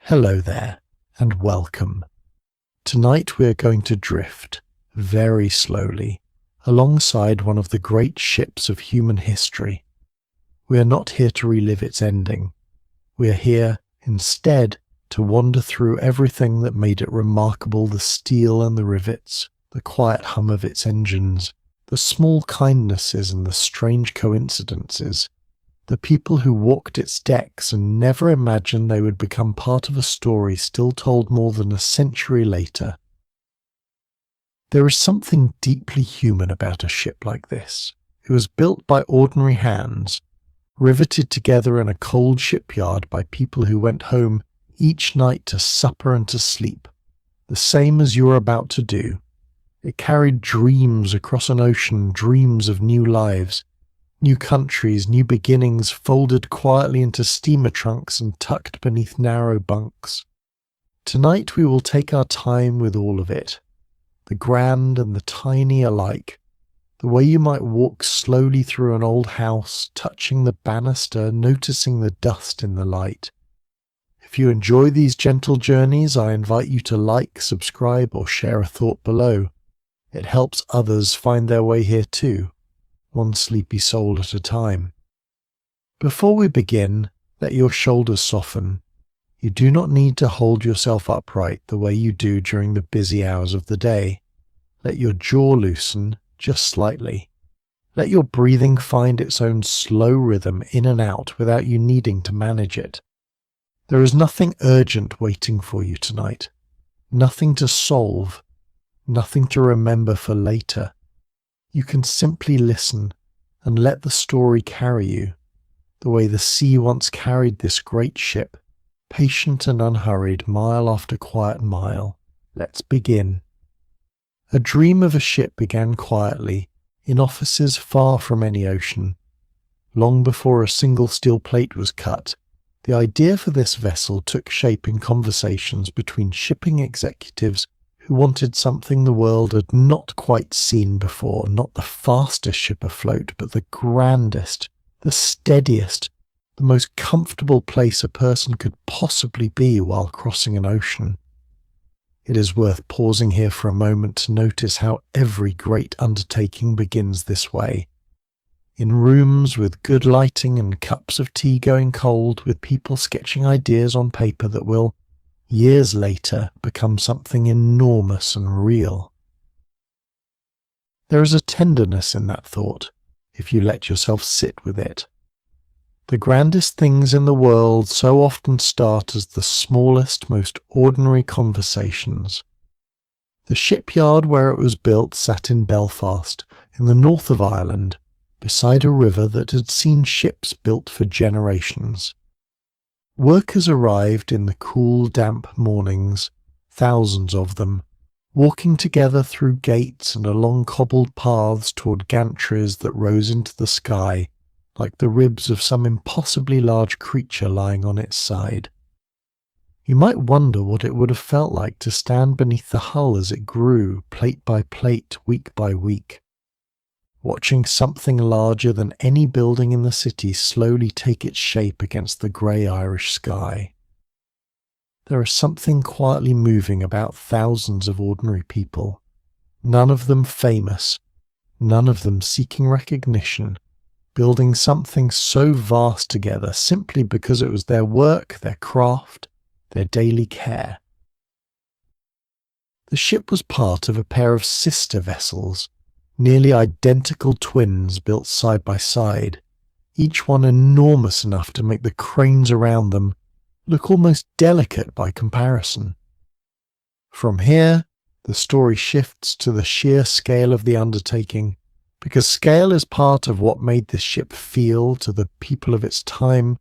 Hello there, and welcome. Tonight we are going to drift, very slowly, alongside one of the great ships of human history. We are not here to relive its ending. We are here, instead, to wander through everything that made it remarkable: the steel and the rivets, the quiet hum of its engines, the small kindnesses and the strange coincidences, the people who walked its decks and never imagined they would become part of a story still told more than a century later. There is something deeply human about a ship like this. It was built by ordinary hands, riveted together in a cold shipyard by people who went home each night to supper and to sleep, the same as you are about to do. It carried dreams across an ocean, dreams of new lives, new countries, new beginnings, folded quietly into steamer trunks and tucked beneath narrow bunks. Tonight we will take our time with all of it, the grand and the tiny alike, the way you might walk slowly through an old house, touching the banister, noticing the dust in the light. If you enjoy these gentle journeys, I invite you to like, subscribe, or share a thought below. It helps others find their way here too, one sleepy soul at a time. Before we begin, let your shoulders soften. You do not need to hold yourself upright the way you do during the busy hours of the day. Let your jaw loosen just slightly. Let your breathing find its own slow rhythm in and out without you needing to manage it. There is nothing urgent waiting for you tonight. Nothing to solve. Nothing to remember for later. You can simply listen and let the story carry you, the way the sea once carried this great ship, patient and unhurried, mile after quiet mile. Let's begin. A dream of a ship began quietly, in offices far from any ocean. Long before a single steel plate was cut, the idea for this vessel took shape in conversations between shipping executives who wanted something the world had not quite seen before, not the fastest ship afloat, but the grandest, the steadiest, the most comfortable place a person could possibly be while crossing an ocean. It is worth pausing here for a moment to notice how every great undertaking begins this way. In rooms with good lighting and cups of tea going cold, with people sketching ideas on paper that will, years later, become something enormous and real. There is a tenderness in that thought, if you let yourself sit with it. The grandest things in the world so often start as the smallest, most ordinary conversations. The shipyard where it was built sat in Belfast, in the north of Ireland, beside a river that had seen ships built for generations. Workers arrived in the cool, damp mornings, thousands of them, walking together through gates and along cobbled paths toward gantries that rose into the sky like the ribs of some impossibly large creature lying on its side. You might wonder what it would have felt like to stand beneath the hull as it grew, plate by plate, week by week, watching something larger than any building in the city slowly take its shape against the grey Irish sky. There is something quietly moving about thousands of ordinary people, none of them famous, none of them seeking recognition, building something so vast together simply because it was their work, their craft, their daily care. The ship was part of a pair of sister vessels, nearly identical twins built side by side, each one enormous enough to make the cranes around them look almost delicate by comparison. From here, the story shifts to the sheer scale of the undertaking, because scale is part of what made this ship feel to the people of its time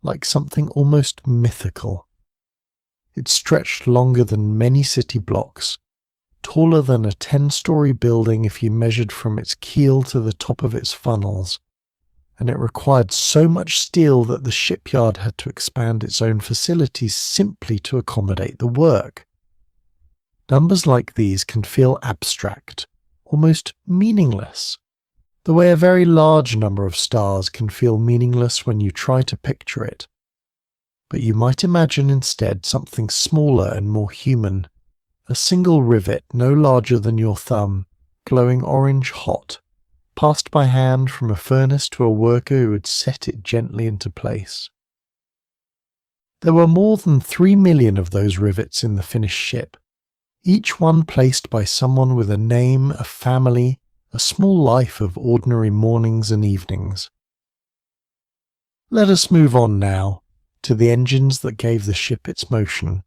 like something almost mythical. It stretched longer than many city blocks, taller than a 10-story building if you measured from its keel to the top of its funnels, and it required so much steel that the shipyard had to expand its own facilities simply to accommodate the work. Numbers like these can feel abstract, almost meaningless, the way a very large number of stars can feel meaningless when you try to picture it. but you might imagine instead something smaller and more human. A single rivet no larger than your thumb, glowing orange hot, passed by hand from a furnace to a worker who had set it gently into place. There were more than 3 million of those rivets in the finished ship, each one placed by someone with a name, a family, a small life of ordinary mornings and evenings. Let us move on now to the engines that gave the ship its motion,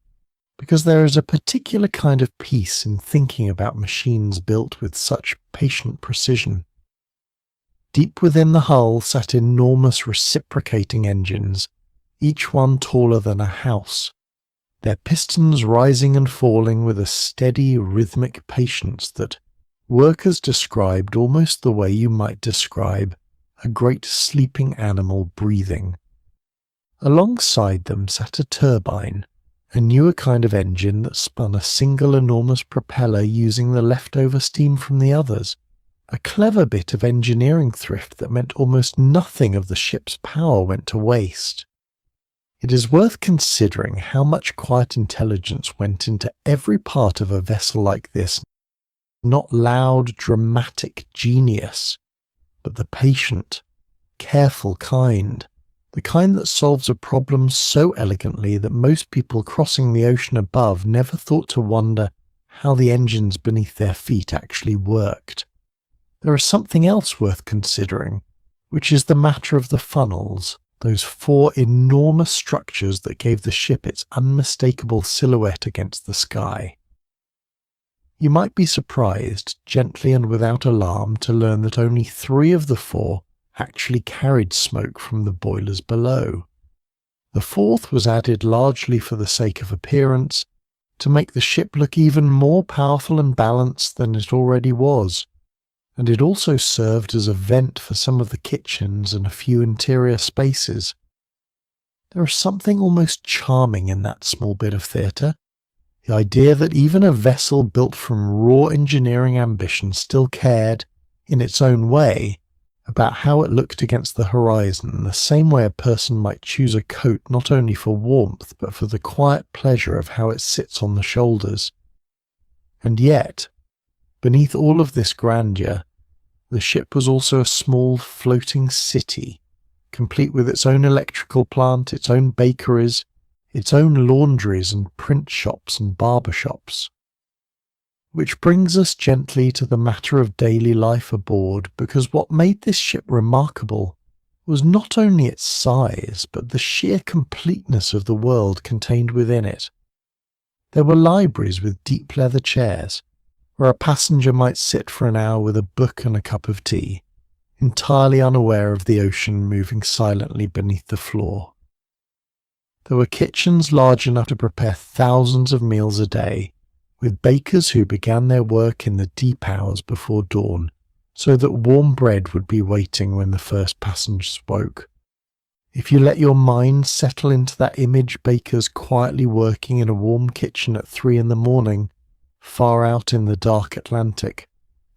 because there is a particular kind of peace in thinking about machines built with such patient precision. Deep within the hull sat enormous reciprocating engines, each one taller than a house, their pistons rising and falling with a steady, rhythmic patience that workers described almost the way you might describe a great sleeping animal breathing. Alongside them sat a turbine, a newer kind of engine that spun a single enormous propeller using the leftover steam from the others, a clever bit of engineering thrift that meant almost nothing of the ship's power went to waste. It is worth considering how much quiet intelligence went into every part of a vessel like this, not loud, dramatic genius, but the patient, careful kind, the kind that solves a problem so elegantly that most people crossing the ocean above never thought to wonder how the engines beneath their feet actually worked. There is something else worth considering, which is the matter of the funnels, those 4 enormous structures that gave the ship its unmistakable silhouette against the sky. You might be surprised, gently and without alarm, to learn that only 3 of the 4 actually carried smoke from the boilers below. The 4th was added largely for the sake of appearance, to make the ship look even more powerful and balanced than it already was, and it also served as a vent for some of the kitchens and a few interior spaces. There is something almost charming in that small bit of theatre, the idea that even a vessel built from raw engineering ambition still cared, in its own way, about how it looked against the horizon, the same way a person might choose a coat not only for warmth but for the quiet pleasure of how it sits on the shoulders. And yet, beneath all of this grandeur, the ship was also a small floating city, complete with its own electrical plant, its own bakeries, its own laundries and print shops and barber shops. Which brings us gently to the matter of daily life aboard, because what made this ship remarkable was not only its size, but the sheer completeness of the world contained within it. There were libraries with deep leather chairs, where a passenger might sit for an hour with a book and a cup of tea, entirely unaware of the ocean moving silently beneath the floor. There were kitchens large enough to prepare thousands of meals a day, with bakers who began their work in the deep hours before dawn, so that warm bread would be waiting when the first passengers woke. If you let your mind settle into that image, bakers quietly working in a warm kitchen at 3 a.m, far out in the dark Atlantic,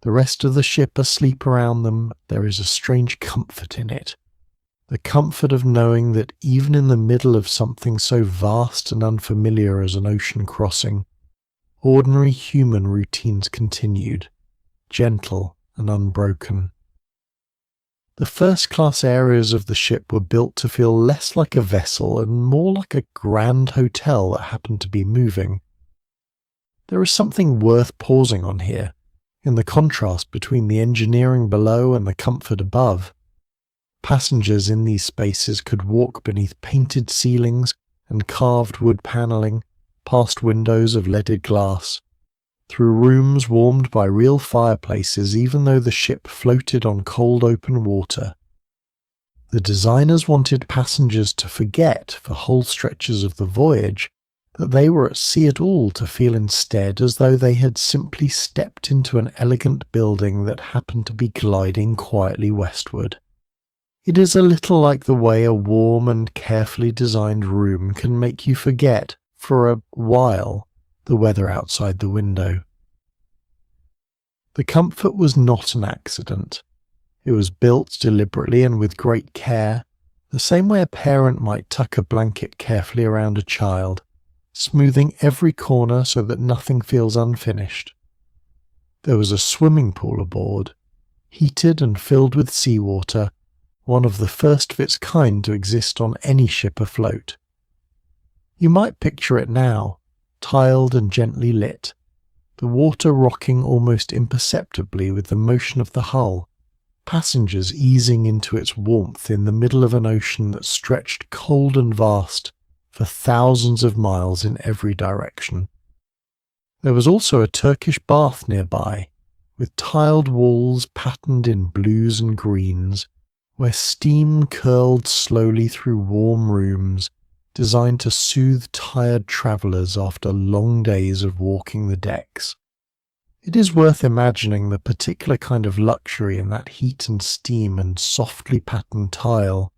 the rest of the ship asleep around them, there is a strange comfort in it. The comfort of knowing that even in the middle of something so vast and unfamiliar as an ocean crossing, ordinary human routines continued, gentle and unbroken. The first-class areas of the ship were built to feel less like a vessel and more like a grand hotel that happened to be moving. There is something worth pausing on here, in the contrast between the engineering below and the comfort above. Passengers in these spaces could walk beneath painted ceilings and carved wood panelling, past windows of leaded glass, through rooms warmed by real fireplaces even though the ship floated on cold open water. The designers wanted passengers to forget, for whole stretches of the voyage, that they were at sea at all, to feel instead as though they had simply stepped into an elegant building that happened to be gliding quietly westward. It is a little like the way a warm and carefully designed room can make you forget, for a while, the weather outside the window. The comfort was not an accident. It was built deliberately and with great care, the same way a parent might tuck a blanket carefully around a child, smoothing every corner so that nothing feels unfinished. There was a swimming pool aboard, heated and filled with seawater, one of the first of its kind to exist on any ship afloat. You might picture it now, tiled and gently lit, the water rocking almost imperceptibly with the motion of the hull, passengers easing into its warmth in the middle of an ocean that stretched cold and vast for thousands of miles in every direction. There was also a Turkish bath nearby, with tiled walls patterned in blues and greens, where steam curled slowly through warm rooms designed to soothe tired travellers after long days of walking the decks. It is worth imagining the particular kind of luxury in that heat and steam and softly patterned tile,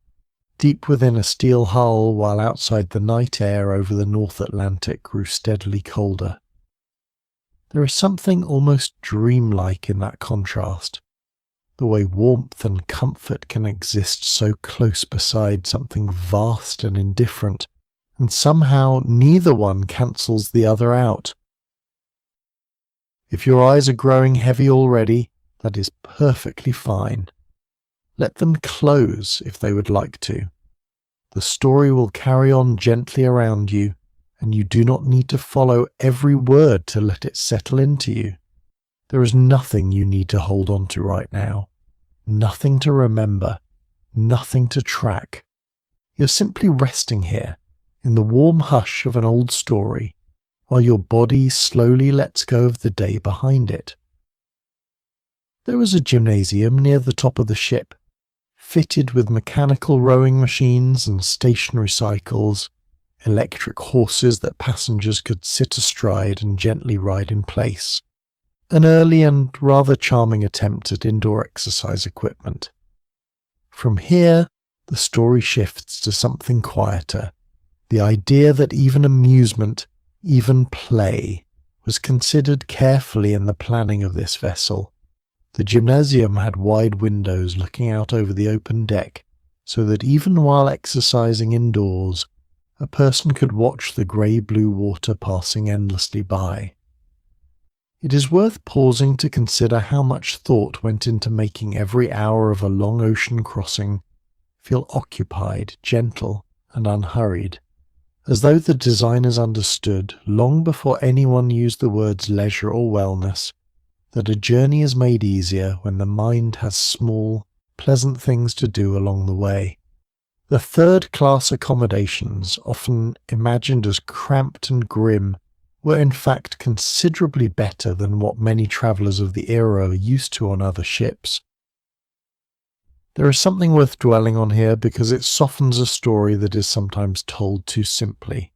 deep within a steel hull while outside the night air over the North Atlantic grew steadily colder. There is something almost dreamlike in that contrast, the way warmth and comfort can exist so close beside something vast and indifferent, and somehow neither one cancels the other out. If your eyes are growing heavy already, that is perfectly fine. Let them close if they would like to. The story will carry on gently around you, and you do not need to follow every word to let it settle into you. There is nothing you need to hold on to right now. Nothing to remember, nothing to track. You're simply resting here, in the warm hush of an old story, while your body slowly lets go of the day behind it. There was a gymnasium near the top of the ship, fitted with mechanical rowing machines and stationary cycles, electric horses that passengers could sit astride and gently ride in place. An early and rather charming attempt at indoor exercise equipment. From here, the story shifts to something quieter, the idea that even amusement, even play, was considered carefully in the planning of this vessel. The gymnasium had wide windows looking out over the open deck, so that even while exercising indoors, a person could watch the grey-blue water passing endlessly by. It is worth pausing to consider how much thought went into making every hour of a long ocean crossing feel occupied, gentle, and unhurried, as though the designers understood, long before anyone used the words leisure or wellness, that a journey is made easier when the mind has small, pleasant things to do along the way. The third-class accommodations, often imagined as cramped and grim, were in fact considerably better than what many travellers of the era are used to on other ships. There is something worth dwelling on here because it softens a story that is sometimes told too simply.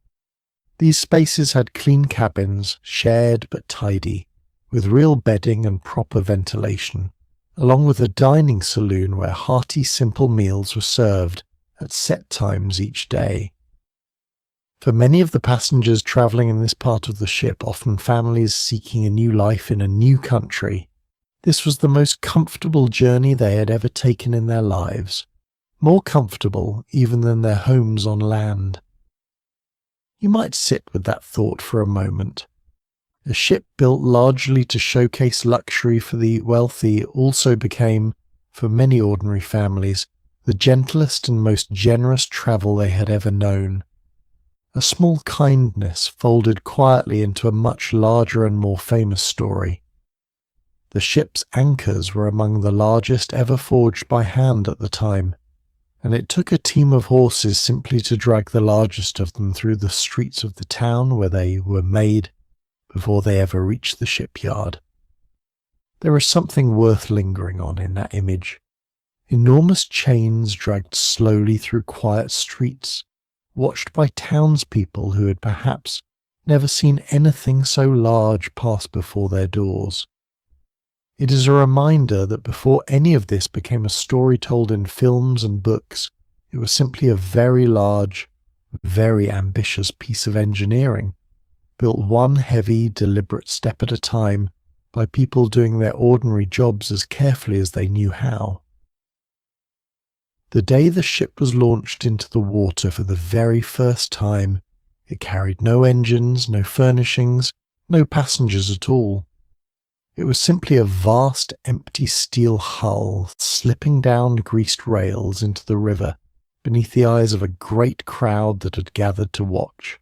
These spaces had clean cabins, shared but tidy, with real bedding and proper ventilation, along with a dining saloon where hearty, simple meals were served at set times each day. For many of the passengers travelling in this part of the ship, often families seeking a new life in a new country, this was the most comfortable journey they had ever taken in their lives, more comfortable even than their homes on land. You might sit with that thought for a moment. A ship built largely to showcase luxury for the wealthy also became, for many ordinary families, the gentlest and most generous travel they had ever known. A small kindness folded quietly into a much larger and more famous story. The ship's anchors were among the largest ever forged by hand at the time, and it took a team of horses simply to drag the largest of them through the streets of the town where they were made before they ever reached the shipyard. There is something worth lingering on in that image. Enormous chains dragged slowly through quiet streets, watched by townspeople who had perhaps never seen anything so large pass before their doors. It is a reminder that before any of this became a story told in films and books, it was simply a very large, very ambitious piece of engineering, built one heavy, deliberate step at a time by people doing their ordinary jobs as carefully as they knew how. The day the ship was launched into the water for the very first time, it carried no engines, no furnishings, no passengers at all. It was simply a vast empty steel hull slipping down greased rails into the river beneath the eyes of a great crowd that had gathered to watch.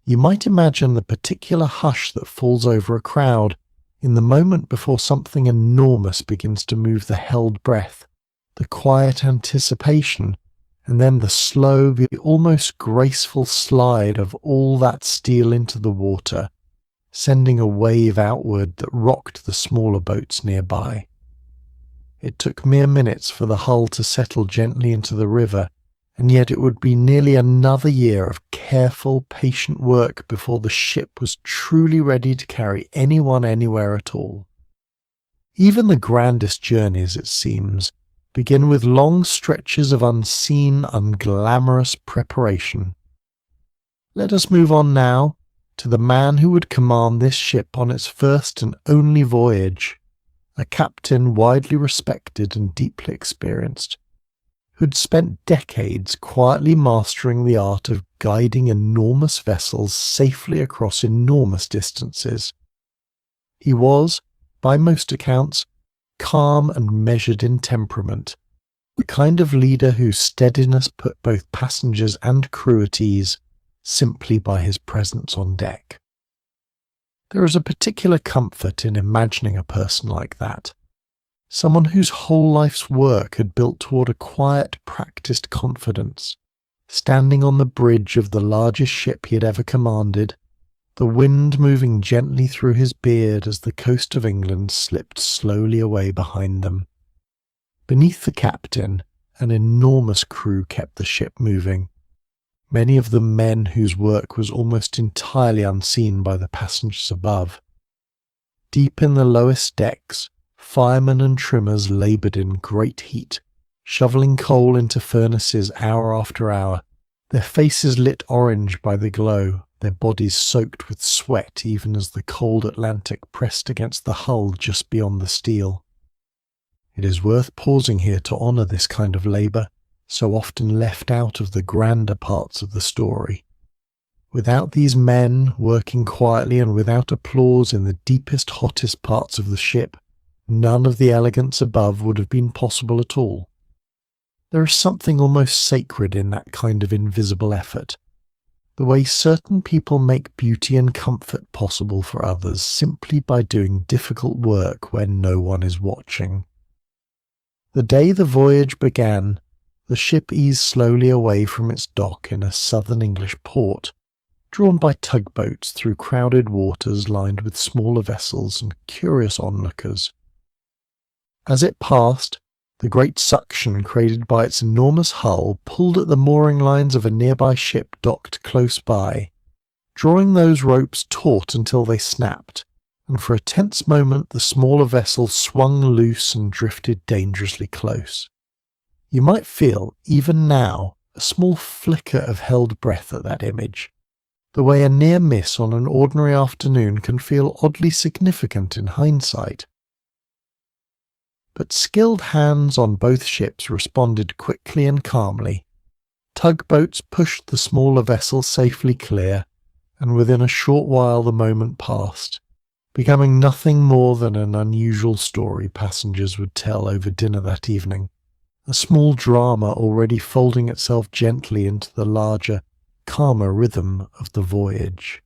You might imagine the particular hush that falls over a crowd in the moment before something enormous begins to move, the held breath, the quiet anticipation, and then the slow, the almost graceful slide of all that steel into the water, sending a wave outward that rocked the smaller boats nearby. It took mere minutes for the hull to settle gently into the river, and yet it would be nearly another year of careful, patient work before the ship was truly ready to carry anyone anywhere at all. Even the grandest journeys, it seems, begin with long stretches of unseen, unglamorous preparation. Let us move on now to the man who would command this ship on its first and only voyage, a captain widely respected and deeply experienced, who'd spent decades quietly mastering the art of guiding enormous vessels safely across enormous distances. He was, by most accounts, calm and measured in temperament, the kind of leader whose steadiness put both passengers and crew at ease simply by his presence on deck. There is a particular comfort in imagining a person like that, someone whose whole life's work had built toward a quiet, practiced confidence, standing on the bridge of the largest ship he had ever commanded, the wind moving gently through his beard as the coast of England slipped slowly away behind them. Beneath the captain, an enormous crew kept the ship moving, many of them men whose work was almost entirely unseen by the passengers above. Deep in the lowest decks, firemen and trimmers laboured in great heat, shoveling coal into furnaces hour after hour, their faces lit orange by the glow, their bodies soaked with sweat even as the cold Atlantic pressed against the hull just beyond the steel. It is worth pausing here to honour this kind of labour, so often left out of the grander parts of the story. Without these men working quietly and without applause in the deepest, hottest parts of the ship, none of the elegance above would have been possible at all. There is something almost sacred in that kind of invisible effort, the way certain people make beauty and comfort possible for others simply by doing difficult work when no one is watching. The day the voyage began, the ship eased slowly away from its dock in a southern English port, drawn by tugboats through crowded waters lined with smaller vessels and curious onlookers. As it passed, the great suction created by its enormous hull pulled at the mooring lines of a nearby ship docked close by, drawing those ropes taut until they snapped, and for a tense moment the smaller vessel swung loose and drifted dangerously close. You might feel, even now, a small flicker of held breath at that image, the way a near miss on an ordinary afternoon can feel oddly significant in hindsight. But skilled hands on both ships responded quickly and calmly. Tugboats pushed the smaller vessel safely clear, and within a short while the moment passed, becoming nothing more than an unusual story passengers would tell over dinner that evening, a small drama already folding itself gently into the larger, calmer rhythm of the voyage.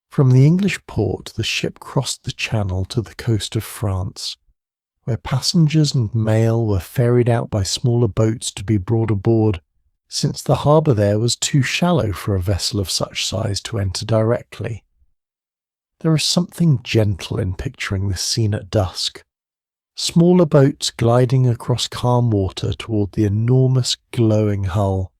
From the English port the ship crossed the Channel to the coast of France, where passengers and mail were ferried out by smaller boats to be brought aboard, since the harbour there was too shallow for a vessel of such size to enter directly. There is something gentle in picturing this scene at dusk. Smaller boats gliding across calm water toward the enormous glowing hull,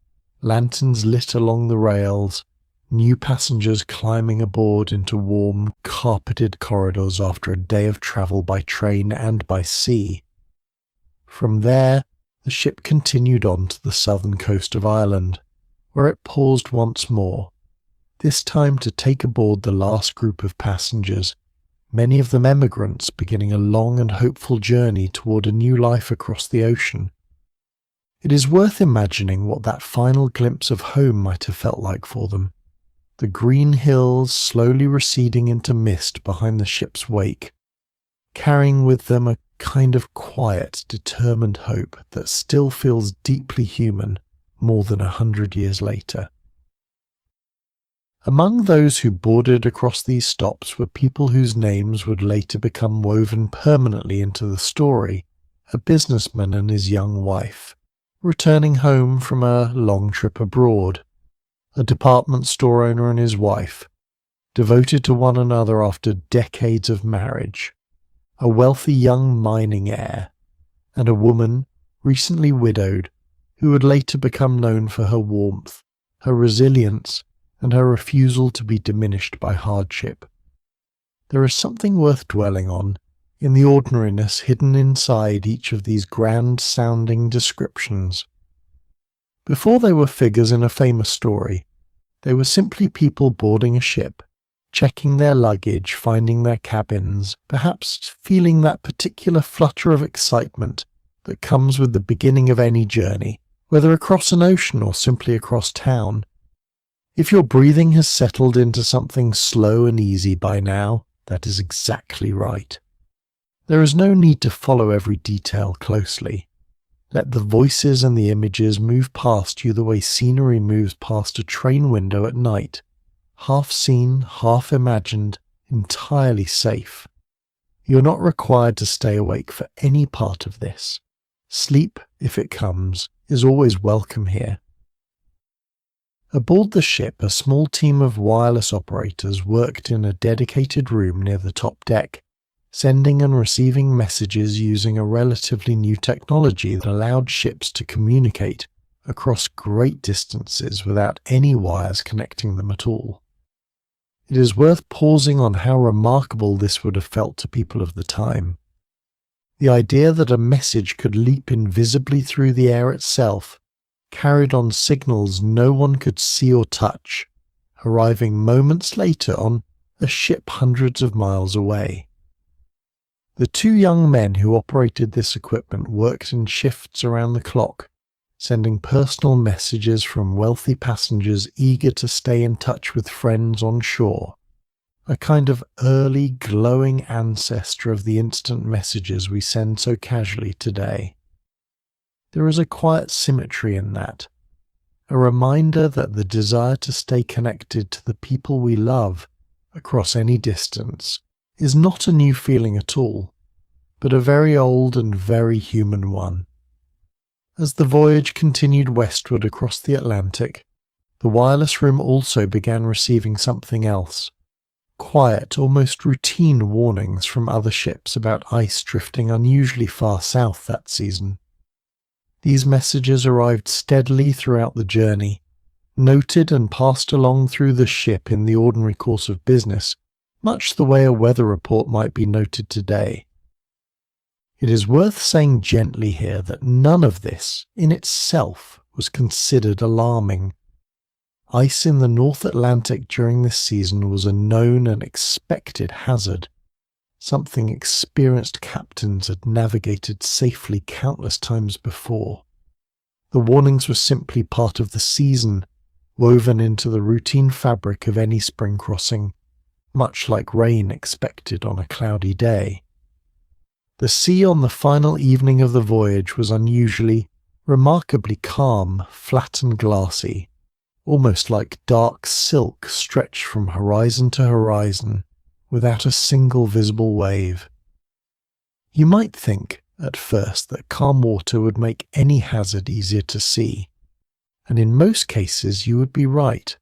lanterns lit along the rails, new passengers climbing aboard into warm, carpeted corridors after a day of travel by train and by sea. From there, the ship continued on to the southern coast of Ireland, where it paused once more, this time to take aboard the last group of passengers, many of them emigrants beginning a long and hopeful journey toward a new life across the ocean, It is worth imagining what that final glimpse of home might have felt like for them. The green hills slowly receding into mist behind the ship's wake, carrying with them a kind of quiet, determined hope that still feels deeply human more than 100 years later. Among those who boarded across these stops were people whose names would later become woven permanently into the story: a businessman and his young wife, returning home from a long trip abroad; a department store owner and his wife, devoted to one another after decades of marriage; a wealthy young mining heir; and a woman, recently widowed, who would later become known for her warmth, her resilience, and her refusal to be diminished by hardship. There is something worth dwelling on in the ordinariness hidden inside each of these grand-sounding descriptions. Before they were figures in a famous story, they were simply people boarding a ship, checking their luggage, finding their cabins, perhaps feeling that particular flutter of excitement that comes with the beginning of any journey, whether across an ocean or simply across town. If your breathing has settled into something slow and easy by now, that is exactly right. There is no need to follow every detail closely. Let the voices and the images move past you the way scenery moves past a train window at night, half seen, half imagined, entirely safe. You're not required to stay awake for any part of this. Sleep, if it comes, is always welcome here. Aboard the ship, a small team of wireless operators worked in a dedicated room near the top deck, sending and receiving messages using a relatively new technology that allowed ships to communicate across great distances without any wires connecting them at all. It is worth pausing on how remarkable this would have felt to people of the time. The idea that a message could leap invisibly through the air itself carried on signals no one could see or touch, arriving moments later on a ship hundreds of miles away. The two young men who operated this equipment worked in shifts around the clock, sending personal messages from wealthy passengers eager to stay in touch with friends on shore, a kind of early glowing ancestor of the instant messages we send so casually today. There is a quiet symmetry in that, a reminder that the desire to stay connected to the people we love across any distance is not a new feeling at all, but a very old and very human one. As the voyage continued westward across the Atlantic, the wireless room also began receiving something else: quiet, almost routine warnings from other ships about ice drifting unusually far south that season. These messages arrived steadily throughout the journey, noted and passed along through the ship in the ordinary course of business, much the way a weather report might be noted today. It is worth saying gently here that none of this, in itself, was considered alarming. Ice in the North Atlantic during this season was a known and expected hazard, something experienced captains had navigated safely countless times before. The warnings were simply part of the season, woven into the routine fabric of any spring crossing, much like rain expected on a cloudy day. The sea on the final evening of the voyage was unusually, remarkably calm, flat and glassy, almost like dark silk stretched from horizon to horizon, without a single visible wave. You might think, at first, that calm water would make any hazard easier to see, and in most cases you would be right.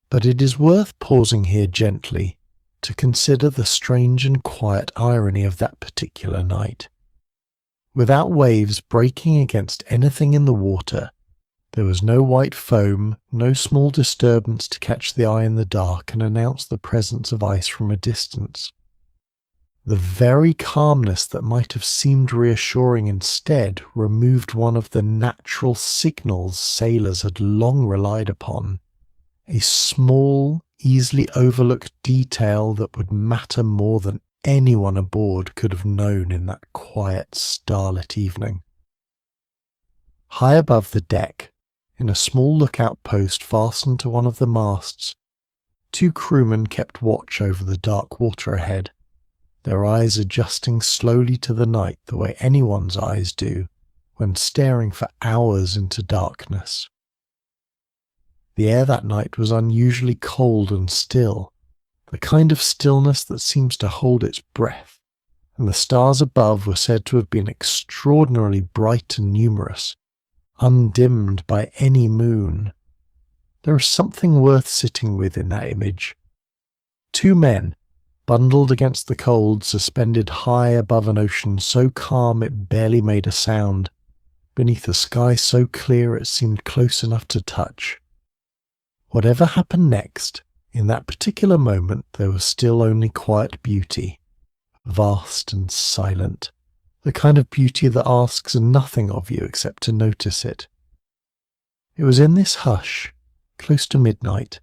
But it is worth pausing here gently to consider the strange and quiet irony of that particular night. Without waves breaking against anything in the water, there was no white foam, no small disturbance to catch the eye in the dark and announce the presence of ice from a distance. The very calmness that might have seemed reassuring instead removed one of the natural signals sailors had long relied upon, a small, easily overlooked detail that would matter more than anyone aboard could have known in that quiet, starlit evening. High above the deck, in a small lookout post fastened to one of the masts, 2 crewmen kept watch over the dark water ahead, their eyes adjusting slowly to the night the way anyone's eyes do when staring for hours into darkness. The air that night was unusually cold and still, the kind of stillness that seems to hold its breath, and the stars above were said to have been extraordinarily bright and numerous, undimmed by any moon. There is something worth sitting with in that image. 2 men, bundled against the cold, suspended high above an ocean so calm it barely made a sound, beneath a sky so clear it seemed close enough to touch. Whatever happened next, in that particular moment there was still only quiet beauty, vast and silent, the kind of beauty that asks nothing of you except to notice it. It was in this hush, close to midnight,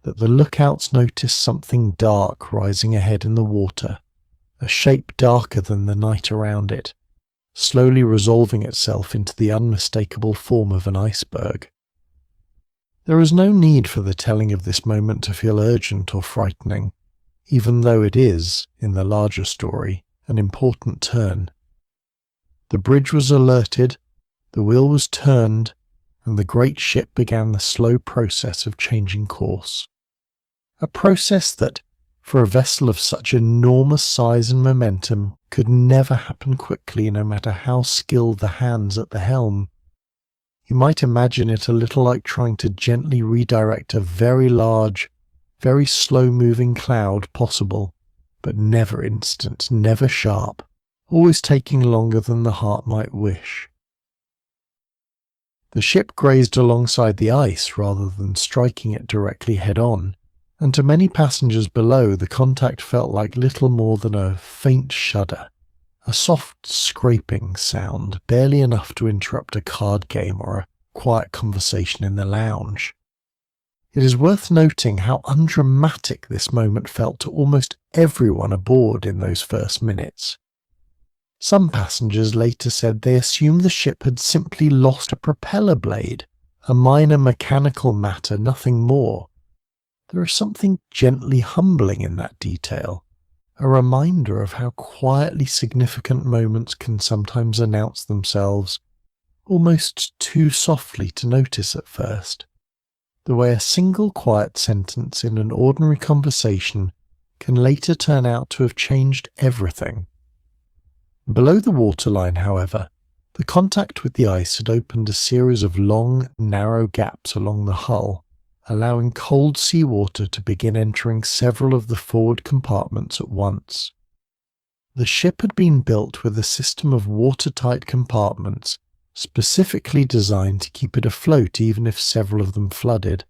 that the lookouts noticed something dark rising ahead in the water, a shape darker than the night around it, slowly resolving itself into the unmistakable form of an iceberg. There is no need for the telling of this moment to feel urgent or frightening, even though it is, in the larger story, an important turn. The bridge was alerted, the wheel was turned, and the great ship began the slow process of changing course. A process that, for a vessel of such enormous size and momentum, could never happen quickly no matter how skilled the hands at the helm. You might imagine it a little like trying to gently redirect a very large, very slow-moving cloud possible, but never instant, never sharp, always taking longer than the heart might wish. The ship grazed alongside the ice rather than striking it directly head-on, and to many passengers below the contact felt like little more than a faint shudder, a soft scraping sound, barely enough to interrupt a card game or a quiet conversation in the lounge. It is worth noting how undramatic this moment felt to almost everyone aboard in those first minutes. Some passengers later said they assumed the ship had simply lost a propeller blade, a minor mechanical matter, nothing more. There is something gently humbling in that detail, a reminder of how quietly significant moments can sometimes announce themselves, almost too softly to notice at first. The way a single quiet sentence in an ordinary conversation can later turn out to have changed everything. Below the waterline, however, the contact with the ice had opened a series of long, narrow gaps along the hull, allowing cold seawater to begin entering several of the forward compartments at once. The ship had been built with a system of watertight compartments specifically designed to keep it afloat even if several of them flooded,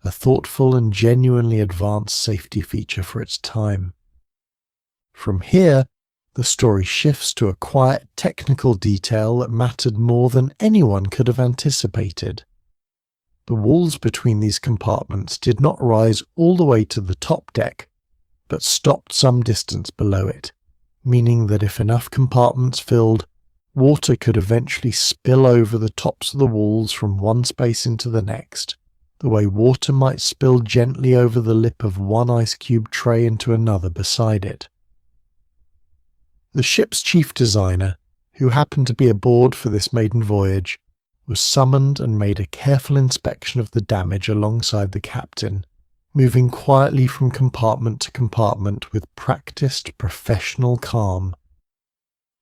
a thoughtful and genuinely advanced safety feature for its time. From here, the story shifts to a quiet technical detail that mattered more than anyone could have anticipated. The walls between these compartments did not rise all the way to the top deck, but stopped some distance below it, meaning that if enough compartments filled, water could eventually spill over the tops of the walls from one space into the next, the way water might spill gently over the lip of one ice cube tray into another beside it. The ship's chief designer, who happened to be aboard for this maiden voyage, was summoned and made a careful inspection of the damage alongside the captain, moving quietly from compartment to compartment with practiced, professional calm.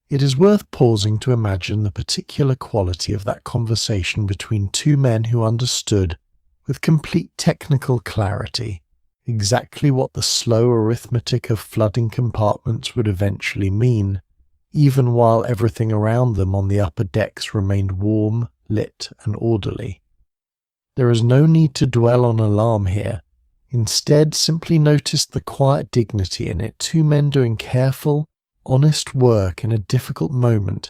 It is worth pausing to imagine the particular quality of that conversation between 2 men who understood, with complete technical clarity, exactly what the slow arithmetic of flooding compartments would eventually mean, even while everything around them on the upper decks remained warm, lit, and orderly. There is no need to dwell on alarm here. Instead, simply notice the quiet dignity in it, 2 men doing careful, honest work in a difficult moment,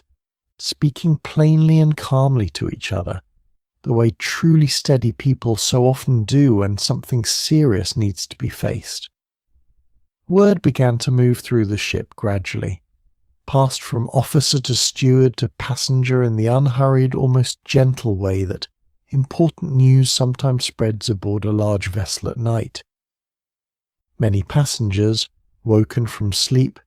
speaking plainly and calmly to each other, the way truly steady people so often do when something serious needs to be faced. Word began to move through the ship gradually. passed from officer to steward to passenger in the unhurried, almost gentle way that important news sometimes spreads aboard a large vessel at night. Many passengers, woken from sleep,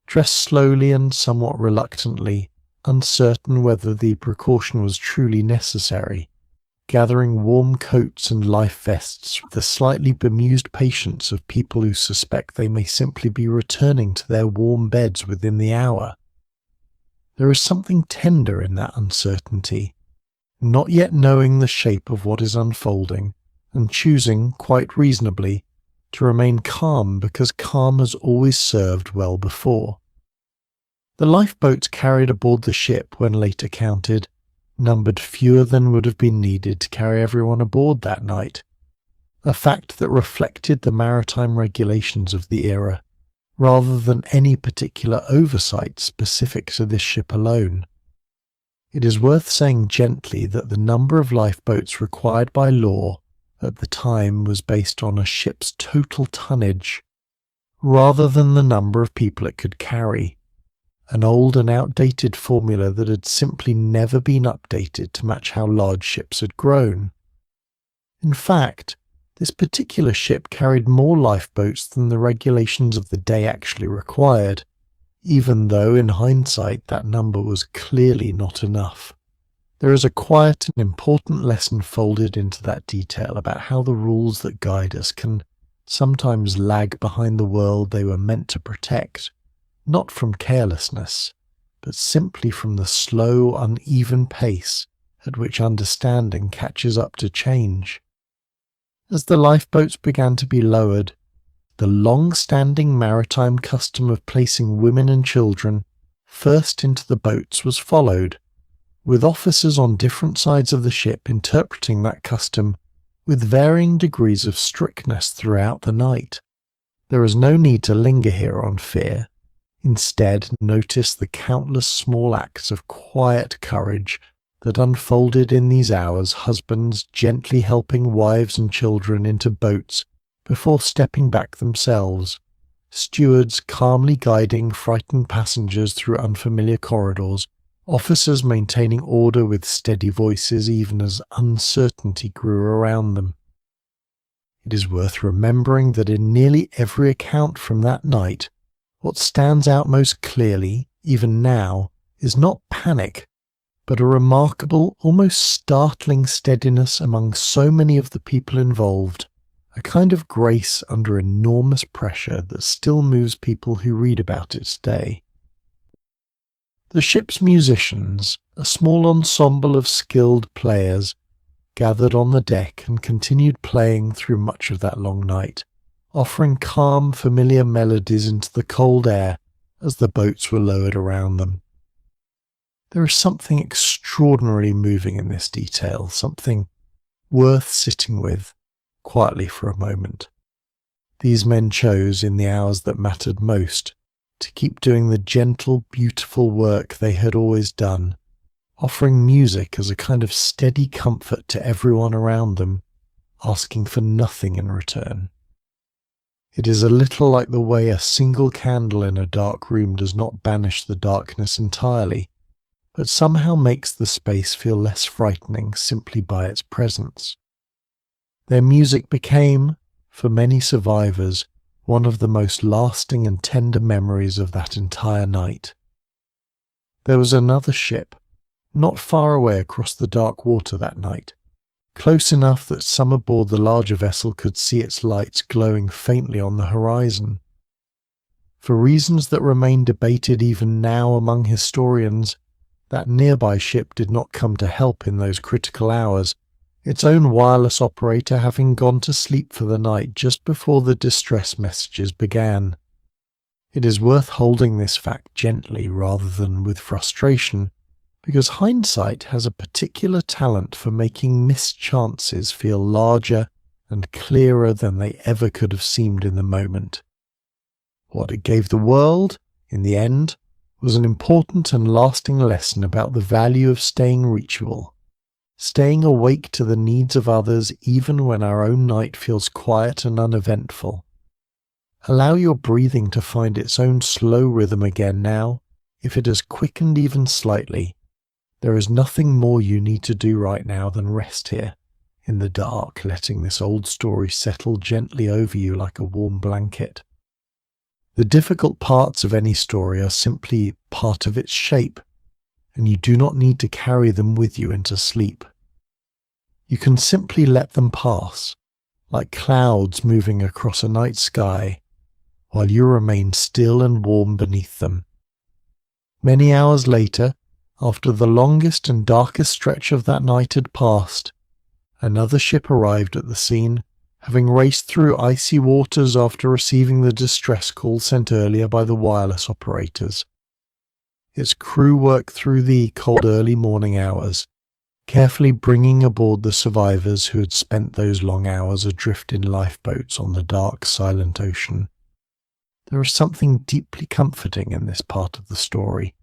dressed slowly and somewhat reluctantly, uncertain whether the precaution was truly necessary, gathering warm coats and life vests with the slightly bemused patience of people who suspect they may simply be returning to their warm beds within the hour. There is something tender in that uncertainty, not yet knowing the shape of what is unfolding, and choosing, quite reasonably, to remain calm because calm has always served well before. The lifeboats carried aboard the ship, when later counted, numbered fewer than would have been needed to carry everyone aboard that night, a fact that reflected the maritime regulations of the era, rather than any particular oversight specific to this ship alone. It is worth saying gently that the number of lifeboats required by law at the time was based on a ship's total tonnage, rather than the number of people it could carry, an old and outdated formula that had simply never been updated to match how large ships had grown. In fact, this particular ship carried more lifeboats than the regulations of the day actually required, even though in hindsight that number was clearly not enough. There is a quiet and important lesson folded into that detail about how the rules that guide us can sometimes lag behind the world they were meant to protect, not from carelessness, but simply from the slow, uneven pace at which understanding catches up to change. As the lifeboats began to be lowered, the long-standing maritime custom of placing women and children first into the boats was followed, with officers on different sides of the ship interpreting that custom with varying degrees of strictness throughout the night. There is no need to linger here on fear. Instead, notice the countless small acts of quiet courage that unfolded in these hours, husbands gently helping wives and children into boats before stepping back themselves, stewards calmly guiding frightened passengers through unfamiliar corridors, officers maintaining order with steady voices even as uncertainty grew around them. It is worth remembering that in nearly every account from that night, what stands out most clearly, even now, is not panic, but a remarkable, almost startling steadiness among so many of the people involved, a kind of grace under enormous pressure that still moves people who read about it today. The ship's musicians, a small ensemble of skilled players, gathered on the deck and continued playing through much of that long night, offering calm, familiar melodies into the cold air as the boats were lowered around them. There is something extraordinarily moving in this detail, something worth sitting with quietly for a moment. These men chose, in the hours that mattered most, to keep doing the gentle, beautiful work they had always done, offering music as a kind of steady comfort to everyone around them, asking for nothing in return. It is a little like the way a single candle in a dark room does not banish the darkness entirely, but somehow makes the space feel less frightening simply by its presence. Their music became, for many survivors, one of the most lasting and tender memories of that entire night. There was another ship, not far away across the dark water that night, close enough that some aboard the larger vessel could see its lights glowing faintly on the horizon. For reasons that remain debated even now among historians, that nearby ship did not come to help in those critical hours, its own wireless operator having gone to sleep for the night just before the distress messages began. It is worth holding this fact gently rather than with frustration, because hindsight has a particular talent for making missed chances feel larger and clearer than they ever could have seemed in the moment. What it gave the world, in the end, was an important and lasting lesson about the value of staying reachable, staying awake to the needs of others even when our own night feels quiet and uneventful. Allow your breathing to find its own slow rhythm again now, if it has quickened even slightly, there is nothing more you need to do right now than rest here, in the dark, letting this old story settle gently over you like a warm blanket. The difficult parts of any story are simply part of its shape, and you do not need to carry them with you into sleep. You can simply let them pass, like clouds moving across a night sky, while you remain still and warm beneath them. Many hours later, after the longest and darkest stretch of that night had passed, another ship arrived at the scene, having raced through icy waters after receiving the distress call sent earlier by the wireless operators. Its crew worked through the cold early morning hours, carefully bringing aboard the survivors who had spent those long hours adrift in lifeboats on the dark, silent ocean. There is something deeply comforting in this part of the story,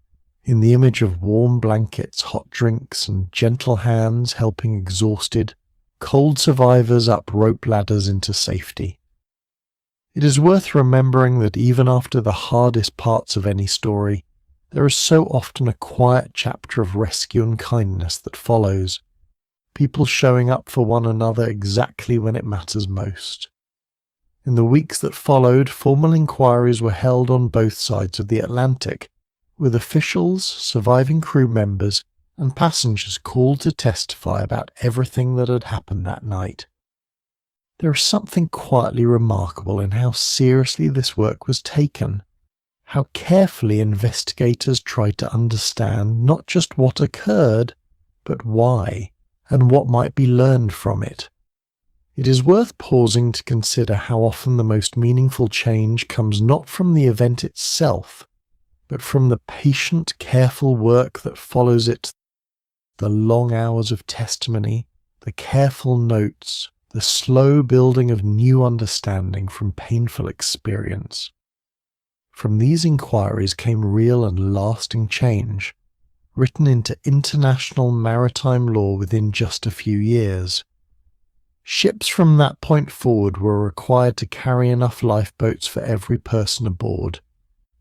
in the image of warm blankets, hot drinks, and gentle hands helping exhausted, cold survivors up rope ladders into safety. It is worth remembering that even after the hardest parts of any story, there is so often a quiet chapter of rescue and kindness that follows, people showing up for one another exactly when it matters most. In the weeks that followed, formal inquiries were held on both sides of the Atlantic, with officials, surviving crew members, and passengers called to testify about everything that had happened that night. There is something quietly remarkable in how seriously this work was taken, how carefully investigators tried to understand not just what occurred, but why, and what might be learned from it. It is worth pausing to consider how often the most meaningful change comes not from the event itself, but from the patient, careful work that follows it. The long hours of testimony, the careful notes, the slow building of new understanding from painful experience. From these inquiries came real and lasting change, written into international maritime law within just a few years. Ships from that point forward were required to carry enough lifeboats for every person aboard,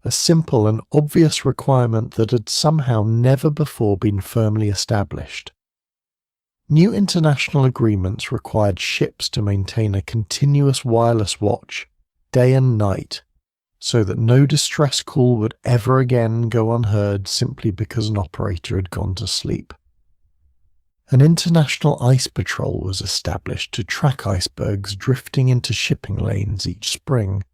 a simple and obvious requirement that had somehow never before been firmly established. New international agreements required ships to maintain a continuous wireless watch, day and night, so that no distress call would ever again go unheard simply because an operator had gone to sleep. An international ice patrol was established to track icebergs drifting into shipping lanes each spring,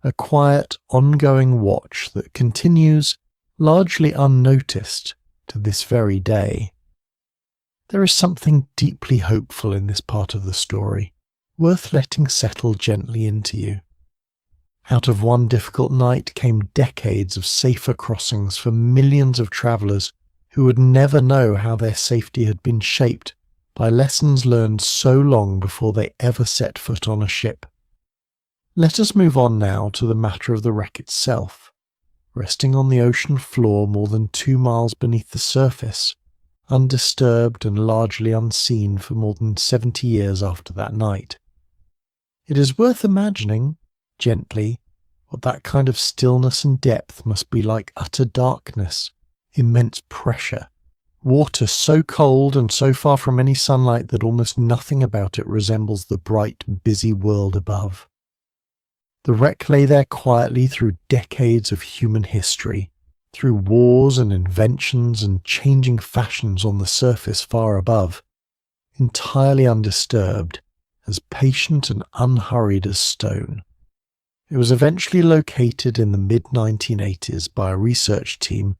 a quiet, ongoing watch that continues, largely unnoticed, to this very day. There is something deeply hopeful in this part of the story, worth letting settle gently into you. Out of one difficult night came decades of safer crossings for millions of travellers who would never know how their safety had been shaped by lessons learned so long before they ever set foot on a ship. Let us move on now to the matter of the wreck itself. Resting on the ocean floor more than 2 miles beneath the surface, undisturbed and largely unseen for more than 70 years after that night. It is worth imagining, gently, what that kind of stillness and depth must be like: utter darkness, immense pressure, water so cold and so far from any sunlight that almost nothing about it resembles the bright, busy world above. The wreck lay there quietly through decades of human history, through wars and inventions and changing fashions on the surface far above, entirely undisturbed, as patient and unhurried as stone. It was eventually located in the mid-1980s by a research team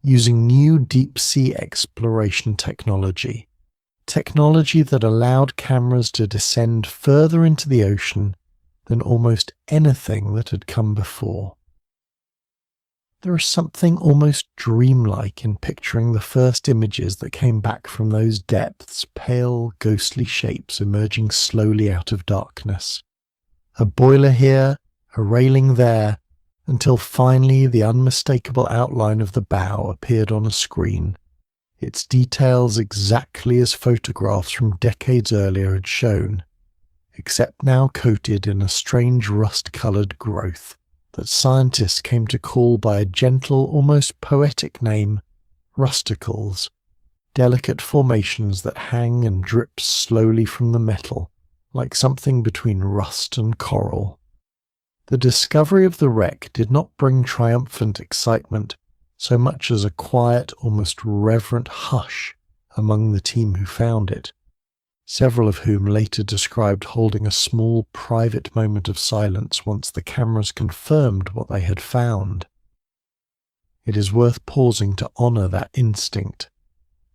using new deep-sea exploration technology that allowed cameras to descend further into the ocean than almost anything that had come before. There is something almost dreamlike in picturing the first images that came back from those depths, pale, ghostly shapes emerging slowly out of darkness. A boiler here, a railing there, until finally the unmistakable outline of the bow appeared on a screen, its details exactly as photographs from decades earlier had shown, except now coated in a strange rust-coloured growth that scientists came to call by a gentle, almost poetic name, rusticles, delicate formations that hang and drip slowly from the metal, like something between rust and coral. The discovery of the wreck did not bring triumphant excitement so much as a quiet, almost reverent hush among the team who found it, several of whom later described holding a small private moment of silence once the cameras confirmed what they had found. It is worth pausing to honor that instinct,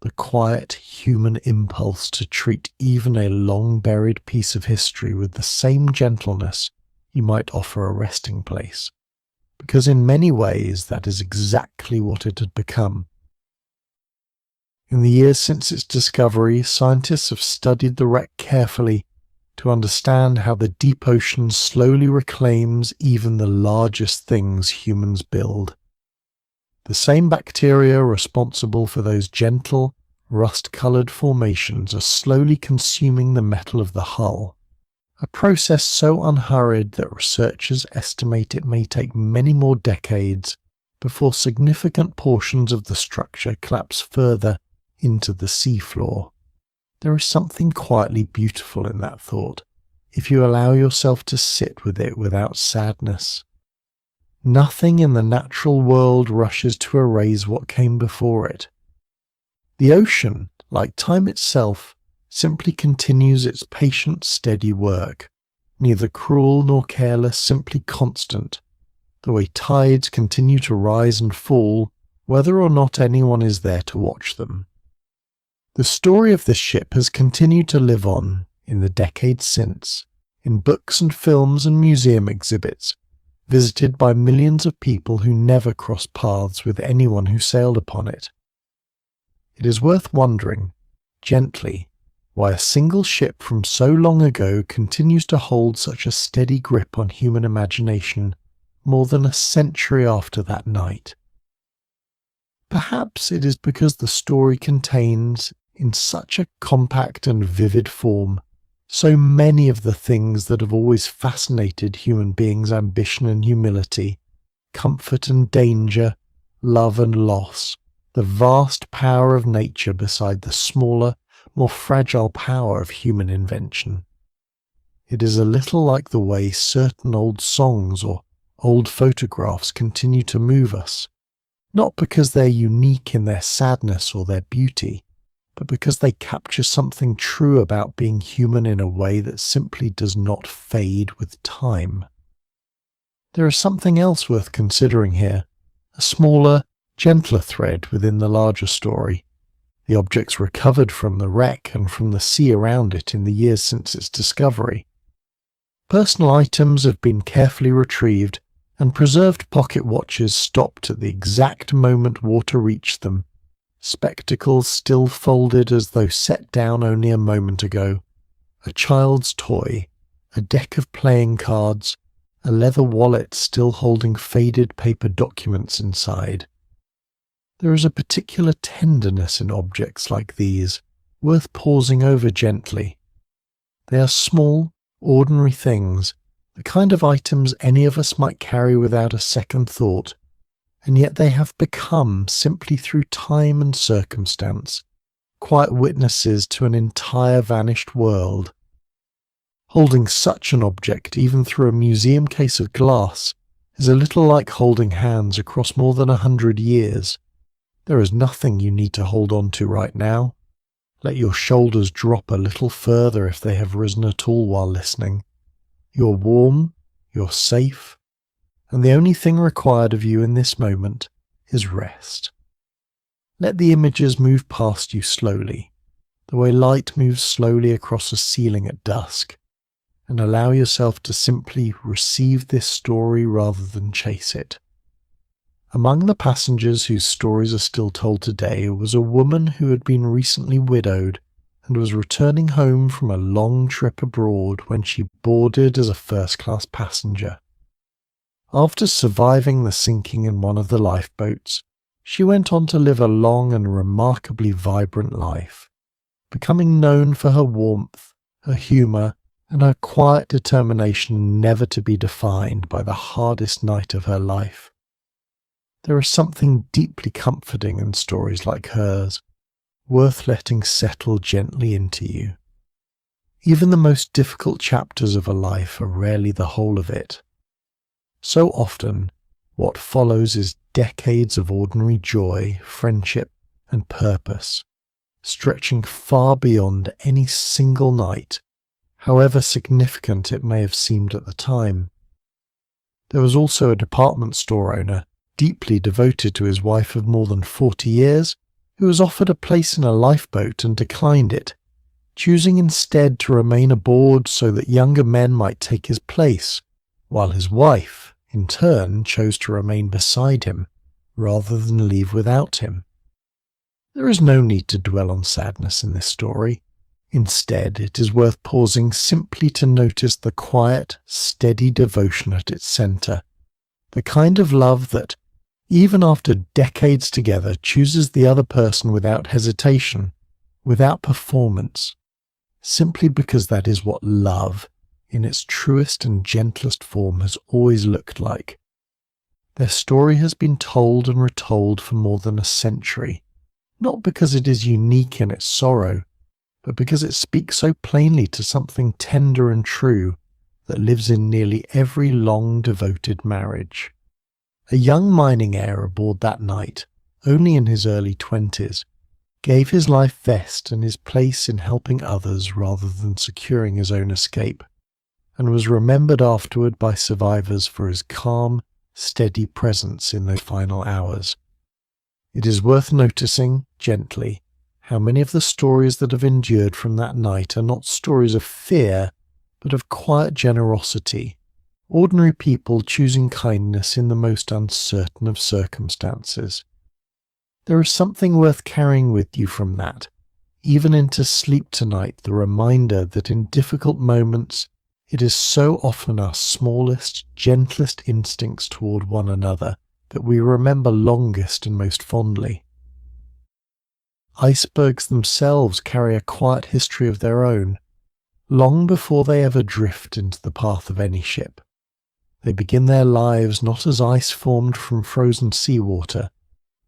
the quiet human impulse to treat even a long-buried piece of history with the same gentleness you might offer a resting place, because in many ways that is exactly what it had become. In the years since its discovery, scientists have studied the wreck carefully to understand how the deep ocean slowly reclaims even the largest things humans build. The same bacteria responsible for those gentle, rust-colored formations are slowly consuming the metal of the hull, a process so unhurried that researchers estimate it may take many more decades before significant portions of the structure collapse further into the seafloor. There is something quietly beautiful in that thought, if you allow yourself to sit with it without sadness. Nothing in the natural world rushes to erase what came before it. The ocean, like time itself, simply continues its patient, steady work, neither cruel nor careless, simply constant, the way tides continue to rise and fall, whether or not anyone is there to watch them. The story of this ship has continued to live on in the decades since, in books and films and museum exhibits, visited by millions of people who never crossed paths with anyone who sailed upon it. It is worth wondering, gently, why a single ship from so long ago continues to hold such a steady grip on human imagination more than a century after that night. Perhaps it is because the story contains, in such a compact and vivid form, so many of the things that have always fascinated human beings' ambition and humility, comfort and danger, love and loss, the vast power of nature beside the smaller, more fragile power of human invention. It is a little like the way certain old songs or old photographs continue to move us, not because they're unique in their sadness or their beauty, but because they capture something true about being human in a way that simply does not fade with time. There is something else worth considering here, a smaller, gentler thread within the larger story. The objects recovered from the wreck and from the sea around it in the years since its discovery. Personal items have been carefully retrieved, and preserved pocket watches stopped at the exact moment water reached them, spectacles still folded as though set down only a moment ago, a child's toy, a deck of playing cards, a leather wallet still holding faded paper documents inside. There is a particular tenderness in objects like these, worth pausing over gently. They are small, ordinary things, the kind of items any of us might carry without a second thought, and yet they have become, simply through time and circumstance, quiet witnesses to an entire vanished world. Holding such an object, even through a museum case of glass, is a little like holding hands across more than 100 years. There is nothing you need to hold on to right now. Let your shoulders drop a little further if they have risen at all while listening. You're warm, you're safe, and the only thing required of you in this moment is rest. Let the images move past you slowly, the way light moves slowly across a ceiling at dusk, and allow yourself to simply receive this story rather than chase it. Among the passengers whose stories are still told today was a woman who had been recently widowed and was returning home from a long trip abroad when she boarded as a first-class passenger. After surviving the sinking in one of the lifeboats, she went on to live a long and remarkably vibrant life, becoming known for her warmth, her humour, and her quiet determination never to be defined by the hardest night of her life. There is something deeply comforting in stories like hers, worth letting settle gently into you. Even the most difficult chapters of a life are rarely the whole of it. So often, what follows is decades of ordinary joy, friendship, and purpose, stretching far beyond any single night, however significant it may have seemed at the time. There was also a department store owner, deeply devoted to his wife of more than 40 years, who was offered a place in a lifeboat and declined it, choosing instead to remain aboard so that younger men might take his place, while his wife, in turn, chose to remain beside him, rather than leave without him. There is no need to dwell on sadness in this story. Instead, it is worth pausing simply to notice the quiet, steady devotion at its centre, the kind of love that, even after decades together, chooses the other person without hesitation, without performance, simply because that is what love, in its truest and gentlest form, has always looked like. Their story has been told and retold for more than a century, not because it is unique in its sorrow, but because it speaks so plainly to something tender and true that lives in nearly every long devoted marriage. A young mining heir aboard that night, only in his early 20s, gave his life vest and his place in helping others rather than securing his own escape, and was remembered afterward by survivors for his calm, steady presence in those final hours. It is worth noticing, gently, how many of the stories that have endured from that night are not stories of fear, but of quiet generosity, ordinary people choosing kindness in the most uncertain of circumstances. There is something worth carrying with you from that, even into sleep tonight, the reminder that in difficult moments it is so often our smallest, gentlest instincts toward one another that we remember longest and most fondly. Icebergs themselves carry a quiet history of their own, long before they ever drift into the path of any ship. They begin their lives not as ice formed from frozen seawater,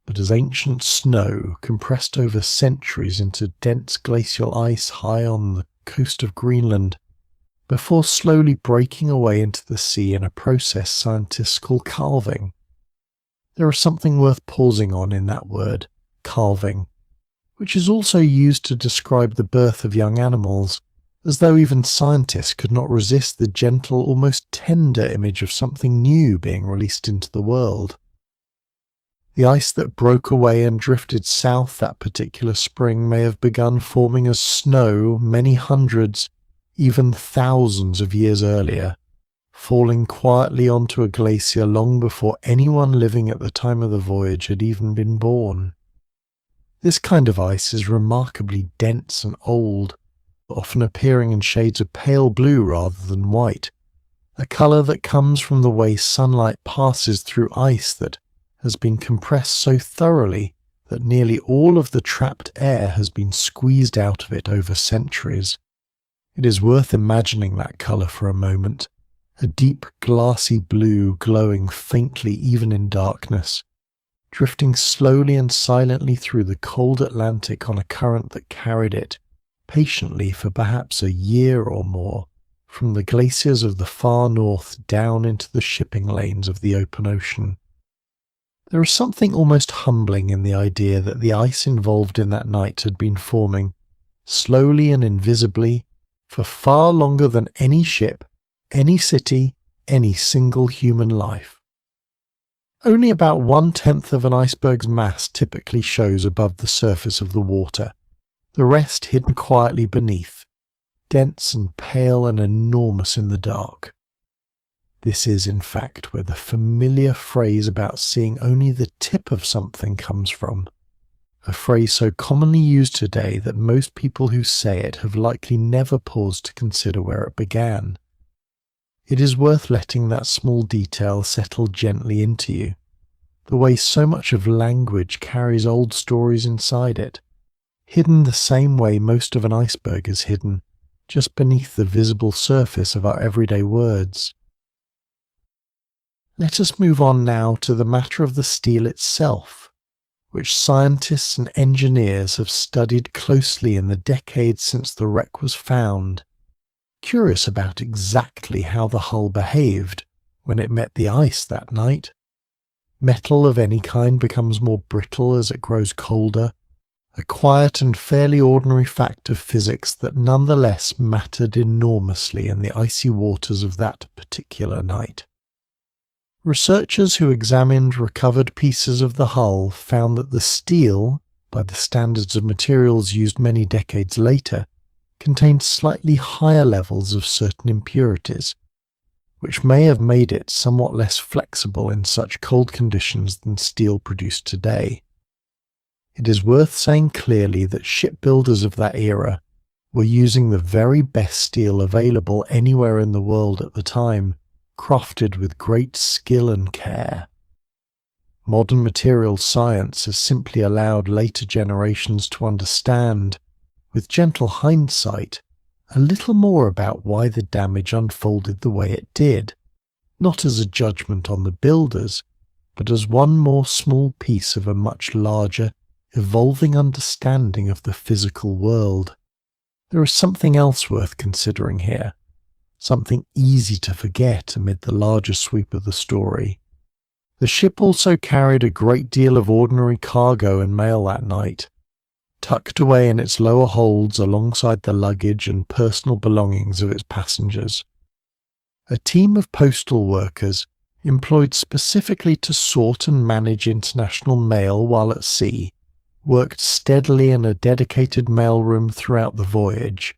but as ancient snow compressed over centuries into dense glacial ice high on the coast of Greenland, before slowly breaking away into the sea in a process scientists call calving. There is something worth pausing on in that word, calving, which is also used to describe the birth of young animals, as though even scientists could not resist the gentle, almost tender image of something new being released into the world. The ice that broke away and drifted south that particular spring may have begun forming as snow many hundreds, even thousands of years earlier, falling quietly onto a glacier long before anyone living at the time of the voyage had even been born. This kind of ice is remarkably dense and old, often appearing in shades of pale blue rather than white, a colour that comes from the way sunlight passes through ice that has been compressed so thoroughly that nearly all of the trapped air has been squeezed out of it over centuries. It is worth imagining that colour for a moment, a deep glassy blue glowing faintly even in darkness, drifting slowly and silently through the cold Atlantic on a current that carried it, patiently for perhaps a year or more, from the glaciers of the far north down into the shipping lanes of the open ocean. There is something almost humbling in the idea that the ice involved in that night had been forming, slowly and invisibly, for far longer than any ship, any city, any single human life. Only about 1/10 of an iceberg's mass typically shows above the surface of the water, the rest hidden quietly beneath, dense and pale and enormous in the dark. This is, in fact, where the familiar phrase about seeing only the tip of something comes from, a phrase so commonly used today that most people who say it have likely never paused to consider where it began. It is worth letting that small detail settle gently into you, the way so much of language carries old stories inside it, hidden the same way most of an iceberg is hidden, just beneath the visible surface of our everyday words. Let us move on now to the matter of the steel itself, which scientists and engineers have studied closely in the decades since the wreck was found, curious about exactly how the hull behaved when it met the ice that night. Metal of any kind becomes more brittle as it grows colder, a quiet and fairly ordinary fact of physics that nonetheless mattered enormously in the icy waters of that particular night. Researchers who examined recovered pieces of the hull found that the steel, by the standards of materials used many decades later, contained slightly higher levels of certain impurities, which may have made it somewhat less flexible in such cold conditions than steel produced today. It is worth saying clearly that shipbuilders of that era were using the very best steel available anywhere in the world at the time, crafted with great skill and care. Modern materials science has simply allowed later generations to understand, with gentle hindsight, a little more about why the damage unfolded the way it did, not as a judgment on the builders, but as one more small piece of a much larger, evolving understanding of the physical world. There is something else worth considering here, something easy to forget amid the larger sweep of the story. The ship also carried a great deal of ordinary cargo and mail that night, tucked away in its lower holds alongside the luggage and personal belongings of its passengers. A team of postal workers, employed specifically to sort and manage international mail while at sea, worked steadily in a dedicated mailroom throughout the voyage,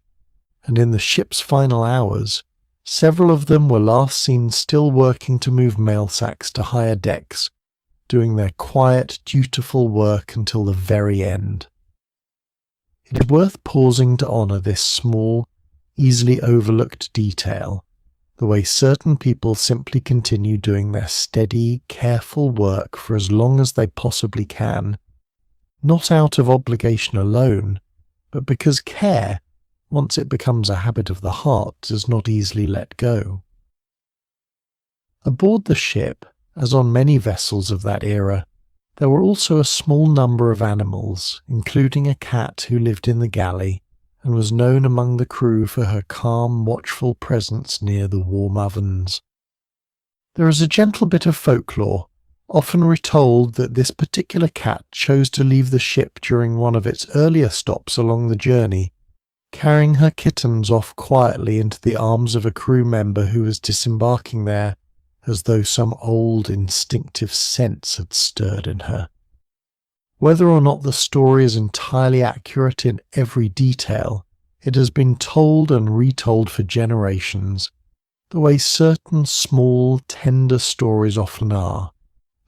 and in the ship's final hours, several of them were last seen still working to move mail sacks to higher decks, doing their quiet, dutiful work until the very end. It is worth pausing to honour this small, easily overlooked detail, the way certain people simply continue doing their steady, careful work for as long as they possibly can, not out of obligation alone, but because care, once it becomes a habit of the heart, does not easily let go. Aboard the ship, as on many vessels of that era, there were also a small number of animals, including a cat who lived in the galley and was known among the crew for her calm, watchful presence near the warm ovens. There is a gentle bit of folklore, often retold, that this particular cat chose to leave the ship during one of its earlier stops along the journey, carrying her kittens off quietly into the arms of a crew member who was disembarking there, as though some old instinctive sense had stirred in her. Whether or not the story is entirely accurate in every detail, it has been told and retold for generations, the way certain small, tender stories often are,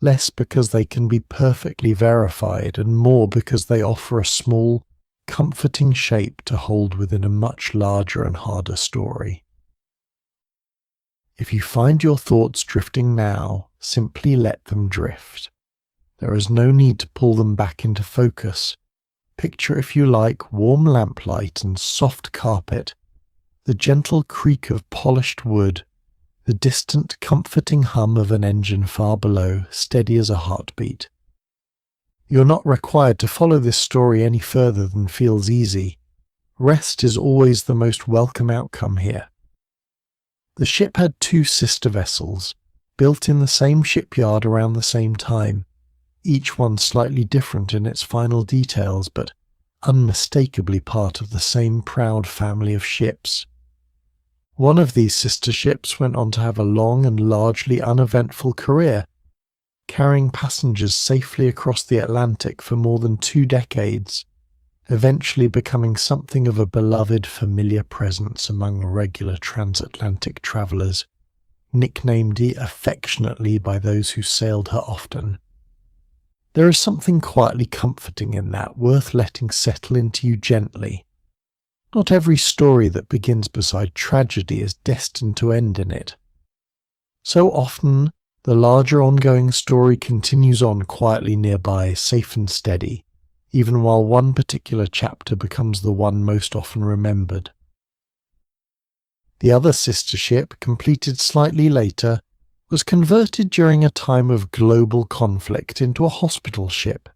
less because they can be perfectly verified and more because they offer a small, comforting shape to hold within a much larger and harder story. If you find your thoughts drifting now, simply let them drift. There is no need to pull them back into focus. Picture, if you like, warm lamplight and soft carpet, the gentle creak of polished wood, the distant comforting hum of an engine far below, steady as a heartbeat. You're not required to follow this story any further than feels easy. Rest is always the most welcome outcome here. The ship had two sister vessels, built in the same shipyard around the same time, each one slightly different in its final details, but unmistakably part of the same proud family of ships. One of these sister ships went on to have a long and largely uneventful career, carrying passengers safely across the Atlantic for more than 2 decades, eventually becoming something of a beloved, familiar presence among regular transatlantic travellers, nicknamed affectionately by those who sailed her often. There is something quietly comforting in that, worth letting settle into you gently. Not every story that begins beside tragedy is destined to end in it. So often, the larger ongoing story continues on quietly nearby, safe and steady, even while one particular chapter becomes the one most often remembered. The other sister ship, completed slightly later, was converted during a time of global conflict into a hospital ship,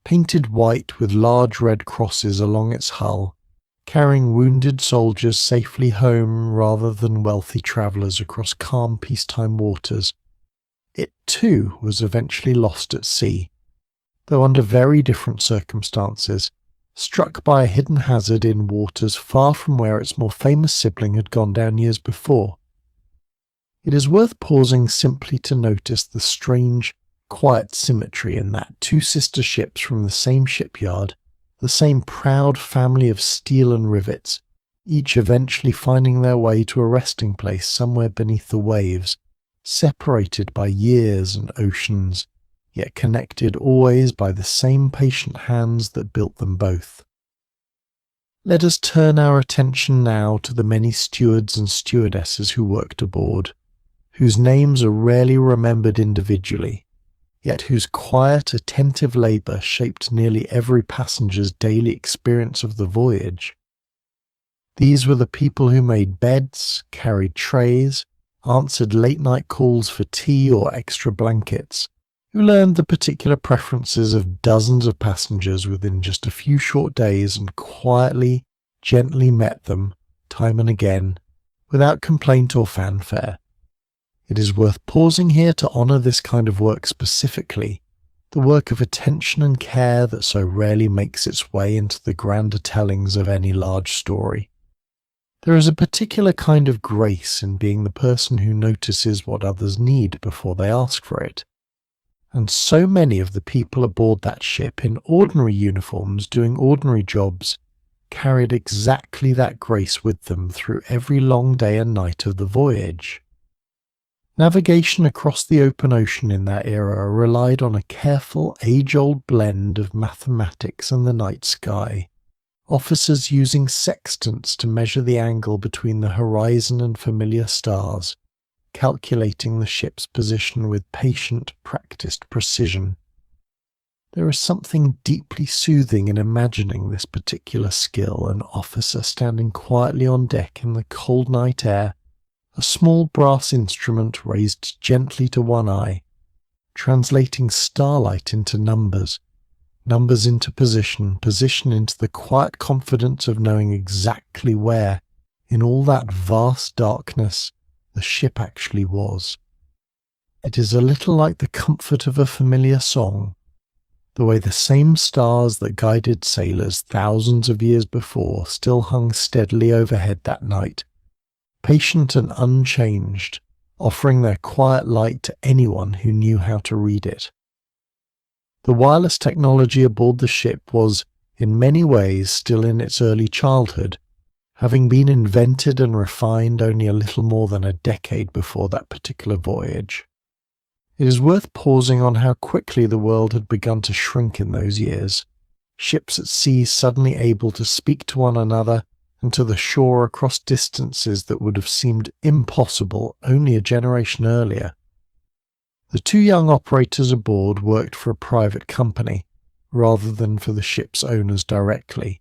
painted white with large red crosses along its hull, carrying wounded soldiers safely home rather than wealthy travellers across calm peacetime waters. It too was eventually lost at sea, though under very different circumstances, struck by a hidden hazard in waters far from where its more famous sibling had gone down years before. It is worth pausing simply to notice the strange, quiet symmetry in that two sister ships from the same shipyard, the same proud family of steel and rivets, each eventually finding their way to a resting place somewhere beneath the waves, separated by years and oceans, yet connected always by the same patient hands that built them both. Let us turn our attention now to the many stewards and stewardesses who worked aboard, whose names are rarely remembered individually, yet whose quiet, attentive labour shaped nearly every passenger's daily experience of the voyage. These were the people who made beds, carried trays, answered late-night calls for tea or extra blankets, who learned the particular preferences of dozens of passengers within just a few short days and quietly, gently met them, time and again, without complaint or fanfare. It is worth pausing here to honour this kind of work specifically, the work of attention and care that so rarely makes its way into the grander tellings of any large story. There is a particular kind of grace in being the person who notices what others need before they ask for it. And so many of the people aboard that ship in ordinary uniforms doing ordinary jobs carried exactly that grace with them through every long day and night of the voyage. Navigation across the open ocean in that era relied on a careful, age-old blend of mathematics and the night sky, officers using sextants to measure the angle between the horizon and familiar stars, calculating the ship's position with patient, practiced precision. There is something deeply soothing in imagining this particular skill, an officer standing quietly on deck in the cold night air, a small brass instrument raised gently to one eye, translating starlight into numbers, numbers into position, position into the quiet confidence of knowing exactly where, in all that vast darkness, the ship actually was. It is a little like the comfort of a familiar song, the way the same stars that guided sailors thousands of years before still hung steadily overhead that night, patient and unchanged, offering their quiet light to anyone who knew how to read it. The wireless technology aboard the ship was, in many ways, still in its early childhood, having been invented and refined only a little more than a decade before that particular voyage. It is worth pausing on how quickly the world had begun to shrink in those years, ships at sea suddenly able to speak to one another and to the shore across distances that would have seemed impossible only a generation earlier. The two young operators aboard worked for a private company, rather than for the ship's owners directly,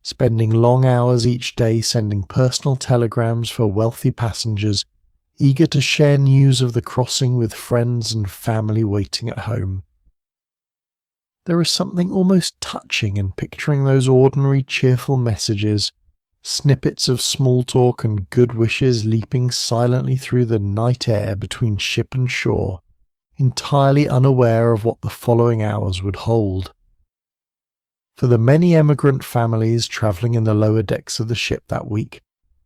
spending long hours each day sending personal telegrams for wealthy passengers eager to share news of the crossing with friends and family waiting at home. There is something almost touching in picturing those ordinary cheerful messages, snippets of small talk and good wishes leaping silently through the night air between ship and shore, entirely unaware of what the following hours would hold. For the many emigrant families travelling in the lower decks of the ship that week,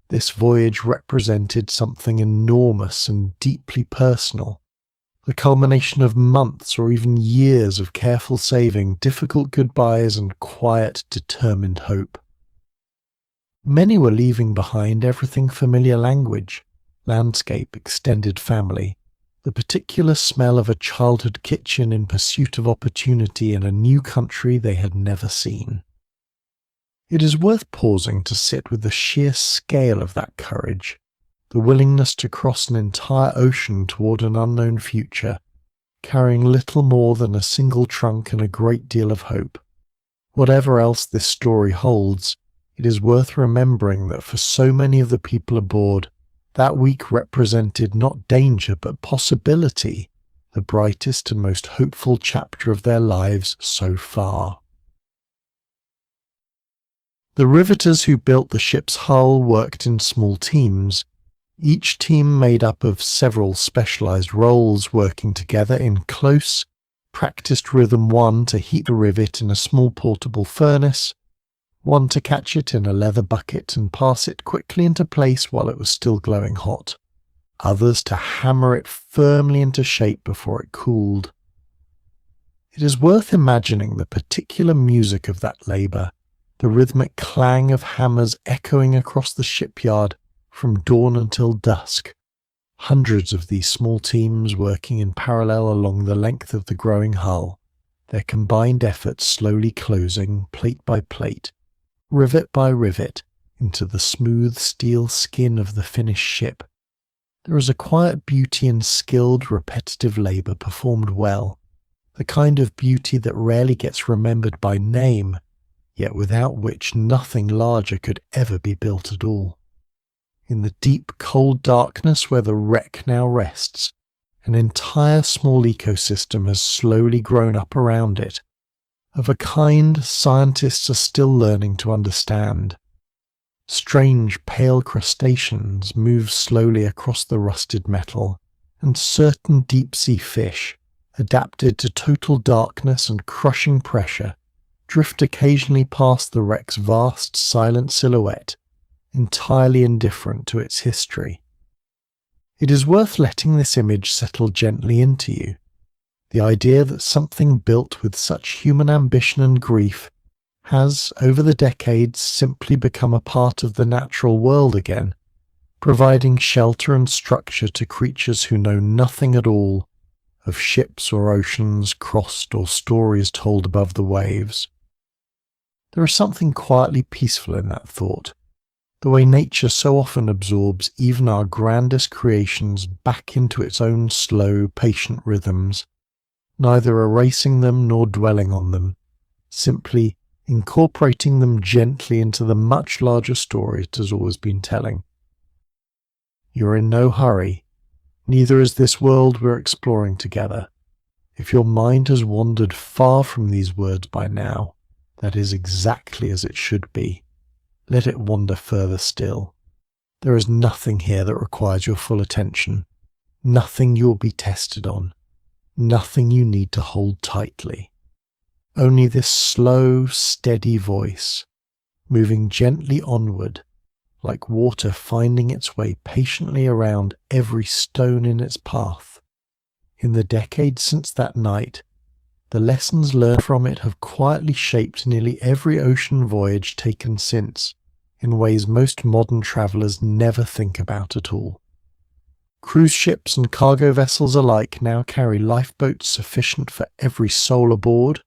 this voyage represented something enormous and deeply personal, the culmination of months or even years of careful saving, difficult goodbyes and quiet, determined hope. Many were leaving behind everything familiar: language, landscape, extended family, the particular smell of a childhood kitchen in pursuit of opportunity in a new country they had never seen. It is worth pausing to sit with the sheer scale of that courage, the willingness to cross an entire ocean toward an unknown future, carrying little more than a single trunk and a great deal of hope. Whatever else this story holds, it is worth remembering that for so many of the people aboard, That week represented not danger but possibility, the brightest and most hopeful chapter of their lives so far. The riveters who built the ship's hull worked in small teams, each team made up of several specialized roles working together in close, practiced rhythm, one to heat the rivet in a small portable furnace, one to catch it in a leather bucket and pass it quickly into place while it was still glowing hot, others to hammer it firmly into shape before it cooled. It is worth imagining the particular music of that labor, the rhythmic clang of hammers echoing across the shipyard from dawn until dusk. Hundreds of these small teams working in parallel along the length of the growing hull, their combined efforts slowly closing, plate by plate, rivet by rivet, into the smooth steel skin of the finished ship. There is a quiet beauty in skilled, repetitive labor performed well, the kind of beauty that rarely gets remembered by name, yet without which nothing larger could ever be built at all. In the deep, cold darkness where the wreck now rests, an entire small ecosystem has slowly grown up around it, of a kind scientists are still learning to understand. Strange, pale crustaceans move slowly across the rusted metal, and certain deep-sea fish, adapted to total darkness and crushing pressure, drift occasionally past the wreck's vast, silent silhouette, entirely indifferent to its history. It is worth letting this image settle gently into you. The idea that something built with such human ambition and grief has, over the decades, simply become a part of the natural world again, providing shelter and structure to creatures who know nothing at all of ships or oceans crossed or stories told above the waves. There is something quietly peaceful in that thought, the way nature so often absorbs even our grandest creations back into its own slow, patient rhythms, neither erasing them nor dwelling on them, simply incorporating them gently into the much larger story it has always been telling. You're in no hurry, neither is this world we're exploring together. If your mind has wandered far from these words by now, that is exactly as it should be. Let it wander further still. There is nothing here that requires your full attention, nothing you will be tested on, nothing you need to hold tightly. Only this slow, steady voice, moving gently onward, like water finding its way patiently around every stone in its path. In the decades since that night, the lessons learned from it have quietly shaped nearly every ocean voyage taken since, in ways most modern travellers never think about at all. Cruise ships and cargo vessels alike now carry lifeboats sufficient for every soul aboard,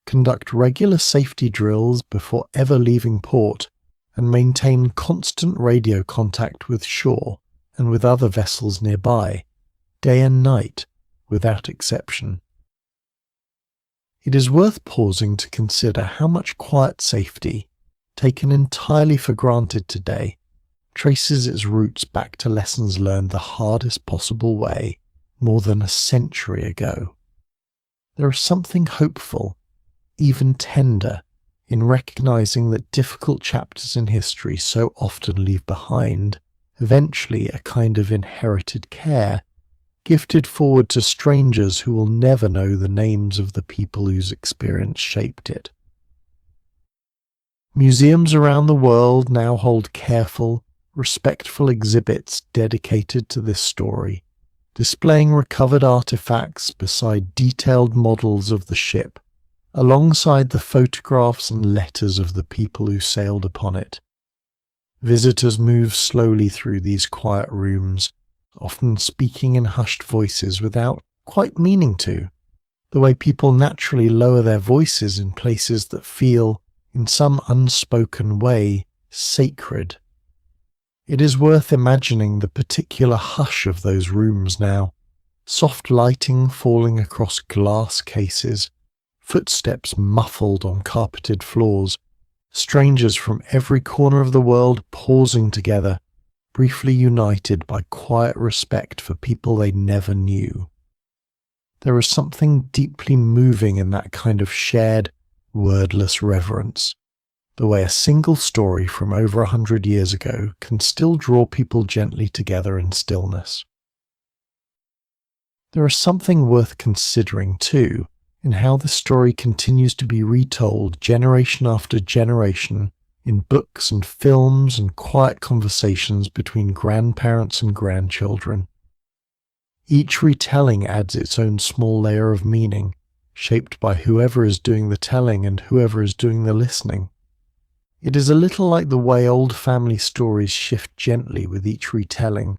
conduct regular safety drills before ever leaving port, and maintain constant radio contact with shore and with other vessels nearby, day and night, without exception. It is worth pausing to consider how much quiet safety, taken entirely for granted today, traces its roots back to lessons learned the hardest possible way more than a century ago. There is something hopeful, even tender, in recognizing that difficult chapters in history so often leave behind, eventually, a kind of inherited care, gifted forward to strangers who will never know the names of the people whose experience shaped it. Museums around the world now hold careful, respectful exhibits dedicated to this story, displaying recovered artifacts beside detailed models of the ship, alongside the photographs and letters of the people who sailed upon it. Visitors move slowly through these quiet rooms, often speaking in hushed voices without quite meaning to, the way people naturally lower their voices in places that feel, in some unspoken way, sacred. It is worth imagining the particular hush of those rooms now, soft lighting falling across glass cases, footsteps muffled on carpeted floors, strangers from every corner of the world pausing together, briefly united by quiet respect for people they never knew. There is something deeply moving in that kind of shared, wordless reverence, the way a single story from over 100 years ago can still draw people gently together in stillness. There is something worth considering, too, in how the story continues to be retold generation after generation in books and films and quiet conversations between grandparents and grandchildren. Each retelling adds its own small layer of meaning, shaped by whoever is doing the telling and whoever is doing the listening. It is a little like the way old family stories shift gently with each retelling,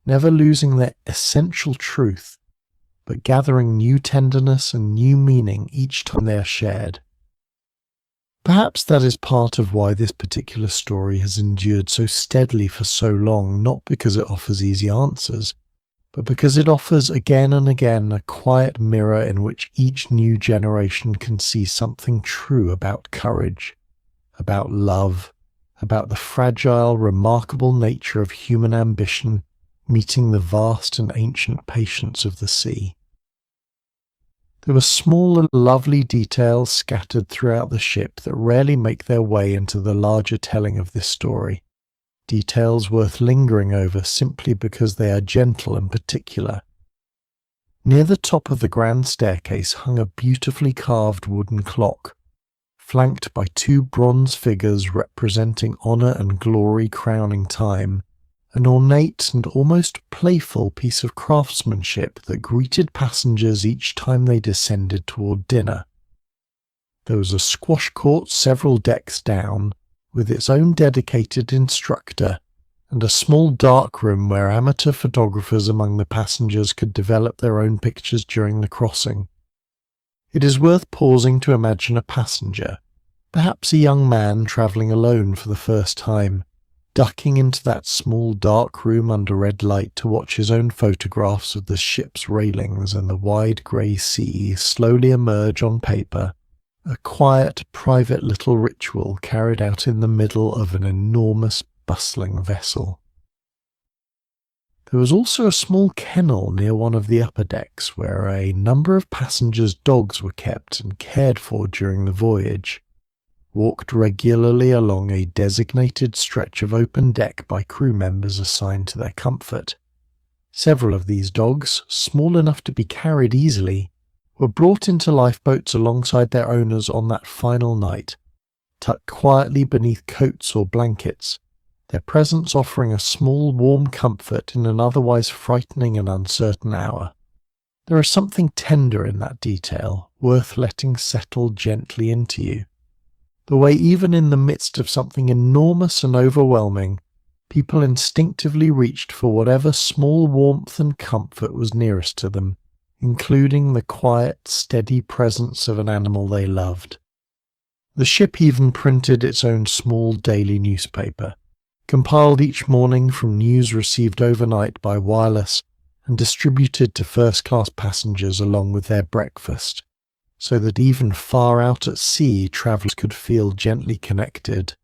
never losing their essential truth, but gathering new tenderness and new meaning each time they are shared. Perhaps that is part of why this particular story has endured so steadily for so long, not because it offers easy answers, but because it offers again and again a quiet mirror in which each new generation can see something true about courage, about love, about the fragile, remarkable nature of human ambition meeting the vast and ancient patience of the sea. There were small and lovely details scattered throughout the ship that rarely make their way into the larger telling of this story, details worth lingering over simply because they are gentle and particular. Near the top of the grand staircase hung a beautifully carved wooden clock, flanked by two bronze figures representing honour and glory crowning time, an ornate and almost playful piece of craftsmanship that greeted passengers each time they descended toward dinner. There was a squash court several decks down, with its own dedicated instructor, and a small dark room where amateur photographers among the passengers could develop their own pictures during the crossing. It is worth pausing to imagine a passenger, perhaps a young man travelling alone for the first time, ducking into that small dark room under red light to watch his own photographs of the ship's railings and the wide grey sea slowly emerge on paper, a quiet, private little ritual carried out in the middle of an enormous, bustling vessel. There was also a small kennel near one of the upper decks where a number of passengers' dogs were kept and cared for during the voyage, walked regularly along a designated stretch of open deck by crew members assigned to their comfort. Several of these dogs, small enough to be carried easily, were brought into lifeboats alongside their owners on that final night, tucked quietly beneath coats or blankets, their presence offering a small warm comfort in an otherwise frightening and uncertain hour. There is something tender in that detail, worth letting settle gently into you. The way even in the midst of something enormous and overwhelming, people instinctively reached for whatever small warmth and comfort was nearest to them, including the quiet, steady presence of an animal they loved. The ship even printed its own small daily newspaper, compiled each morning from news received overnight by wireless and distributed to first-class passengers along with their breakfast, so that even far out at sea travellers could feel gently connected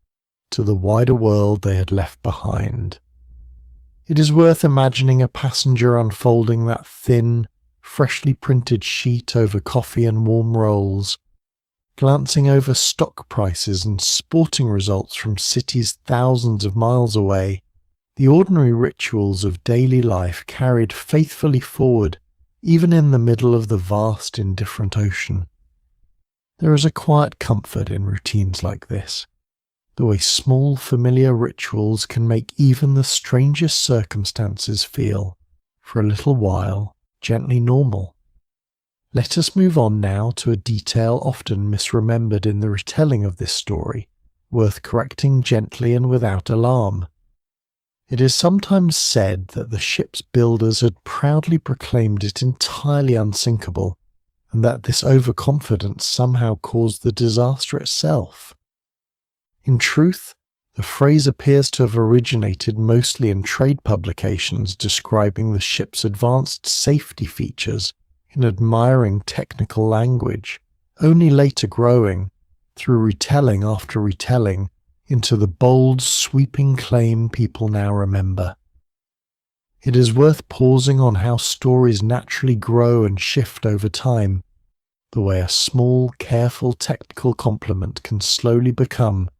to the wider world they had left behind. It is worth imagining a passenger unfolding that thin, freshly printed sheet over coffee and warm rolls, glancing over stock prices and sporting results from cities thousands of miles away, the ordinary rituals of daily life carried faithfully forward even in the middle of the vast indifferent ocean. There is a quiet comfort in routines like this, the way small familiar rituals can make even the strangest circumstances feel, for a little while, gently normal. Let us move on now to a detail often misremembered in the retelling of this story, worth correcting gently and without alarm. It is sometimes said that the ship's builders had proudly proclaimed it entirely unsinkable, and that this overconfidence somehow caused the disaster itself. In truth, the phrase appears to have originated mostly in trade publications describing the ship's advanced safety features in admiring technical language, only later growing, through retelling after retelling, into the bold, sweeping claim people now remember. It is worth pausing on how stories naturally grow and shift over time, the way a small, careful technical compliment can slowly become,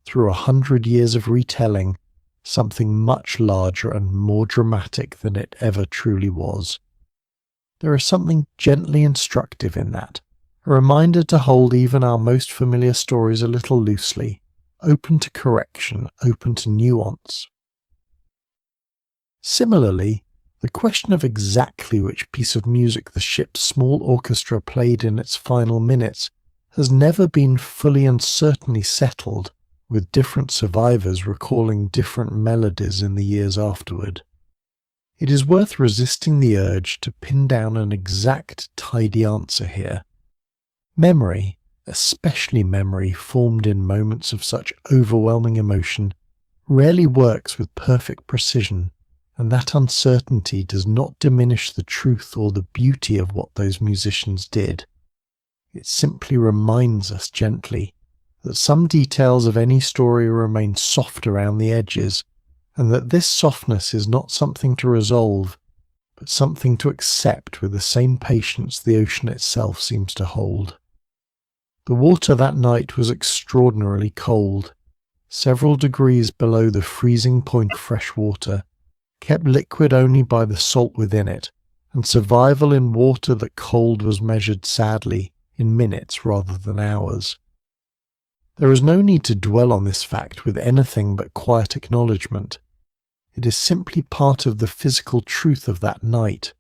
through 100 years of retelling, something much larger and more dramatic than it ever truly was. There is something gently instructive in that, a reminder to hold even our most familiar stories a little loosely, open to correction, open to nuance. Similarly, the question of exactly which piece of music the ship's small orchestra played in its final minutes has never been fully and certainly settled, with different survivors recalling different melodies in the years afterward. It is worth resisting the urge to pin down an exact, tidy answer here. Memory, especially memory formed in moments of such overwhelming emotion, rarely works with perfect precision, and that uncertainty does not diminish the truth or the beauty of what those musicians did. It simply reminds us gently that some details of any story remain soft around the edges, and that this softness is not something to resolve, but something to accept with the same patience the ocean itself seems to hold. The water that night was extraordinarily cold, several degrees below the freezing point of fresh water, kept liquid only by the salt within it, and survival in water that cold was measured sadly in minutes rather than hours. There is no need to dwell on this fact with anything but quiet acknowledgement. It is simply part of the physical truth of that night,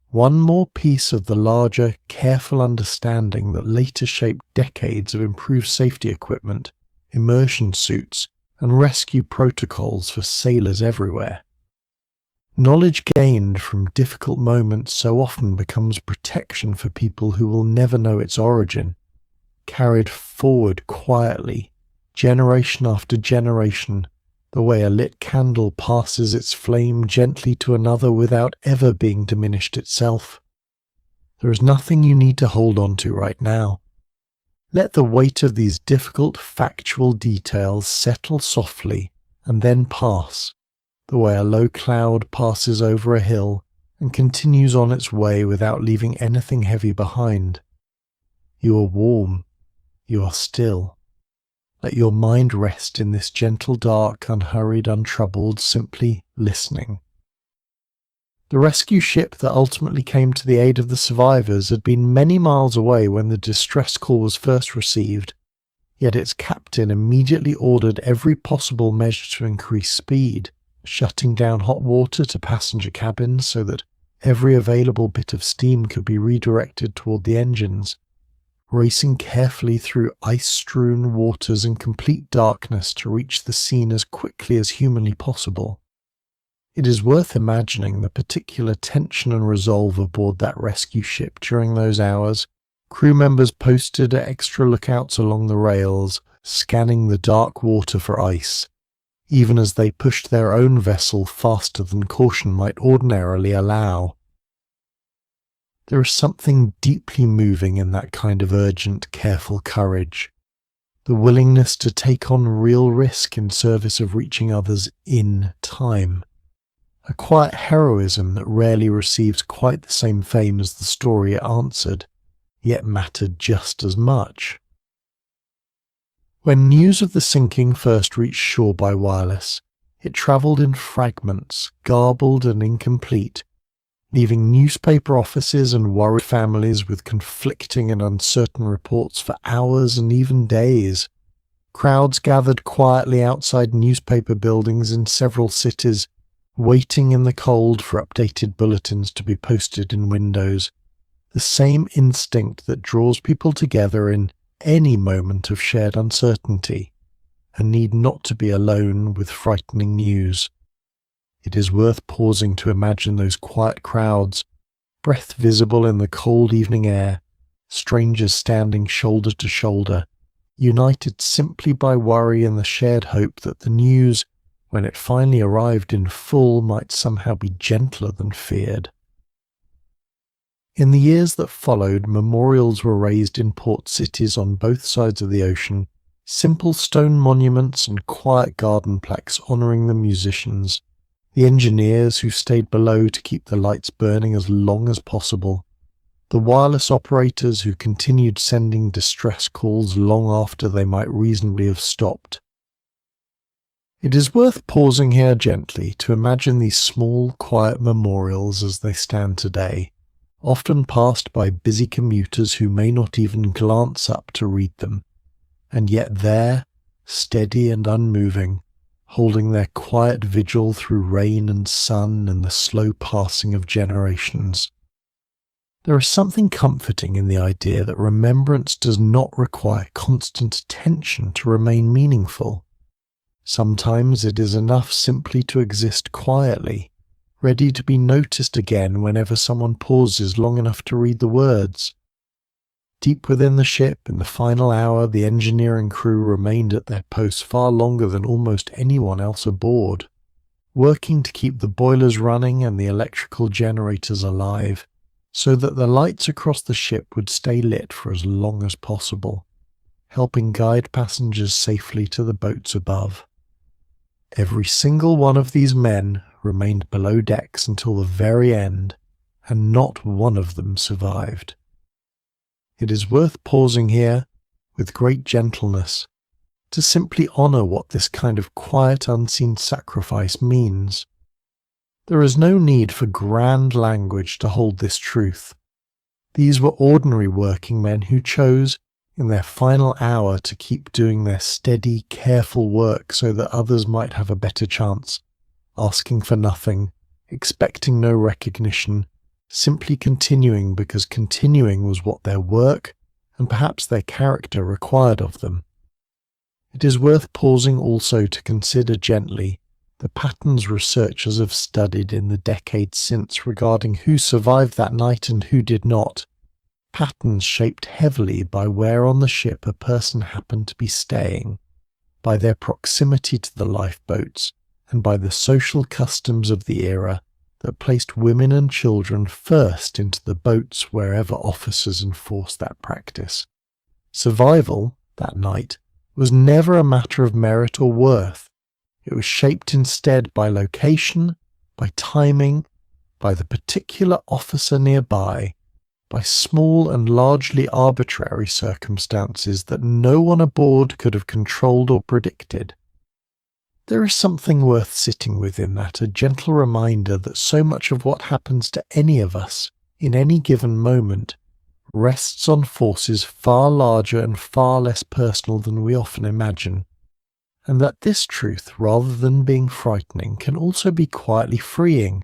one more piece of the larger, careful understanding that later shaped decades of improved safety equipment, immersion suits, and rescue protocols for sailors everywhere. Knowledge gained from difficult moments so often becomes protection for people who will never know its origin, carried forward quietly, generation after generation, the way a lit candle passes its flame gently to another without ever being diminished itself. There is nothing you need to hold on to right now. Let the weight of these difficult factual details settle softly and then pass, the way a low cloud passes over a hill and continues on its way without leaving anything heavy behind. You are warm. You are still. Let your mind rest in this gentle, dark, unhurried, untroubled, simply listening. The rescue ship that ultimately came to the aid of the survivors had been many miles away when the distress call was first received, yet its captain immediately ordered every possible measure to increase speed, shutting down hot water to passenger cabins so that every available bit of steam could be redirected toward the engines, racing carefully through ice-strewn waters in complete darkness to reach the scene as quickly as humanly possible. It is worth imagining the particular tension and resolve aboard that rescue ship during those hours. Crew members posted at extra lookouts along the rails, scanning the dark water for ice, even as they pushed their own vessel faster than caution might ordinarily allow. There is something deeply moving in that kind of urgent, careful courage, the willingness to take on real risk in service of reaching others in time, a quiet heroism that rarely receives quite the same fame as the story it answered, yet mattered just as much. When news of the sinking first reached shore by wireless, it travelled in fragments, garbled and incomplete, leaving newspaper offices and worried families with conflicting and uncertain reports for hours and even days. Crowds gathered quietly outside newspaper buildings in several cities, waiting in the cold for updated bulletins to be posted in windows, the same instinct that draws people together in any moment of shared uncertainty, and need not to be alone with frightening news. It is worth pausing to imagine those quiet crowds, breath visible in the cold evening air, strangers standing shoulder to shoulder, united simply by worry and the shared hope that the news, when it finally arrived in full, might somehow be gentler than feared. In the years that followed, memorials were raised in port cities on both sides of the ocean, simple stone monuments and quiet garden plaques honouring the musicians, the engineers who stayed below to keep the lights burning as long as possible, the wireless operators who continued sending distress calls long after they might reasonably have stopped. It is worth pausing here gently to imagine these small, quiet memorials as they stand today, often passed by busy commuters who may not even glance up to read them, and yet there, steady and unmoving, holding their quiet vigil through rain and sun and the slow passing of generations. There is something comforting in the idea that remembrance does not require constant attention to remain meaningful. Sometimes it is enough simply to exist quietly, ready to be noticed again whenever someone pauses long enough to read the words. Deep within the ship, in the final hour, the engineering crew remained at their posts far longer than almost anyone else aboard, working to keep the boilers running and the electrical generators alive, so that the lights across the ship would stay lit for as long as possible, helping guide passengers safely to the boats above. Every single one of these men remained below decks until the very end, and not one of them survived. It is worth pausing here, with great gentleness, to simply honour what this kind of quiet, unseen sacrifice means. There is no need for grand language to hold this truth. These were ordinary working men who chose, in their final hour, to keep doing their steady, careful work so that others might have a better chance, asking for nothing, expecting no recognition, simply continuing because continuing was what their work and perhaps their character required of them. It is worth pausing also to consider gently the patterns researchers have studied in the decades since regarding who survived that night and who did not, patterns shaped heavily by where on the ship a person happened to be staying, by their proximity to the lifeboats, and by the social customs of the era that placed women and children first into the boats wherever officers enforced that practice. Survival, that night, was never a matter of merit or worth. It was shaped instead by location, by timing, by the particular officer nearby, by small and largely arbitrary circumstances that no one aboard could have controlled or predicted. There is something worth sitting with in that, a gentle reminder that so much of what happens to any of us in any given moment rests on forces far larger and far less personal than we often imagine, and that this truth, rather than being frightening, can also be quietly freeing,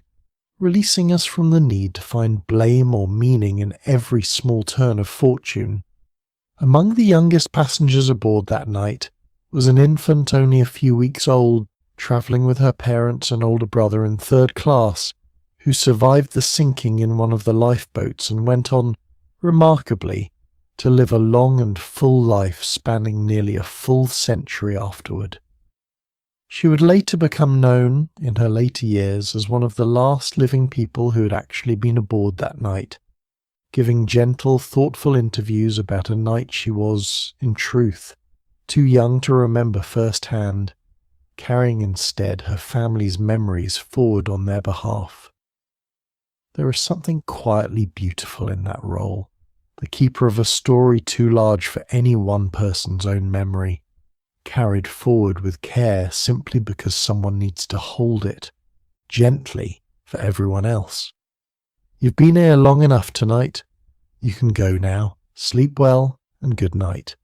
releasing us from the need to find blame or meaning in every small turn of fortune. Among the youngest passengers aboard that night was an infant only a few weeks old, travelling with her parents and older brother in third class, who survived the sinking in one of the lifeboats and went on, remarkably, to live a long and full life spanning nearly a full century afterward. She would later become known, in her later years, as one of the last living people who had actually been aboard that night, giving gentle, thoughtful interviews about a night she was, in truth, too young to remember firsthand, carrying instead her family's memories forward on their behalf. There is something quietly beautiful in that role, the keeper of a story too large for any one person's own memory, carried forward with care simply because someone needs to hold it, gently, for everyone else. You've been here long enough tonight. You can go now. Sleep well, and good night.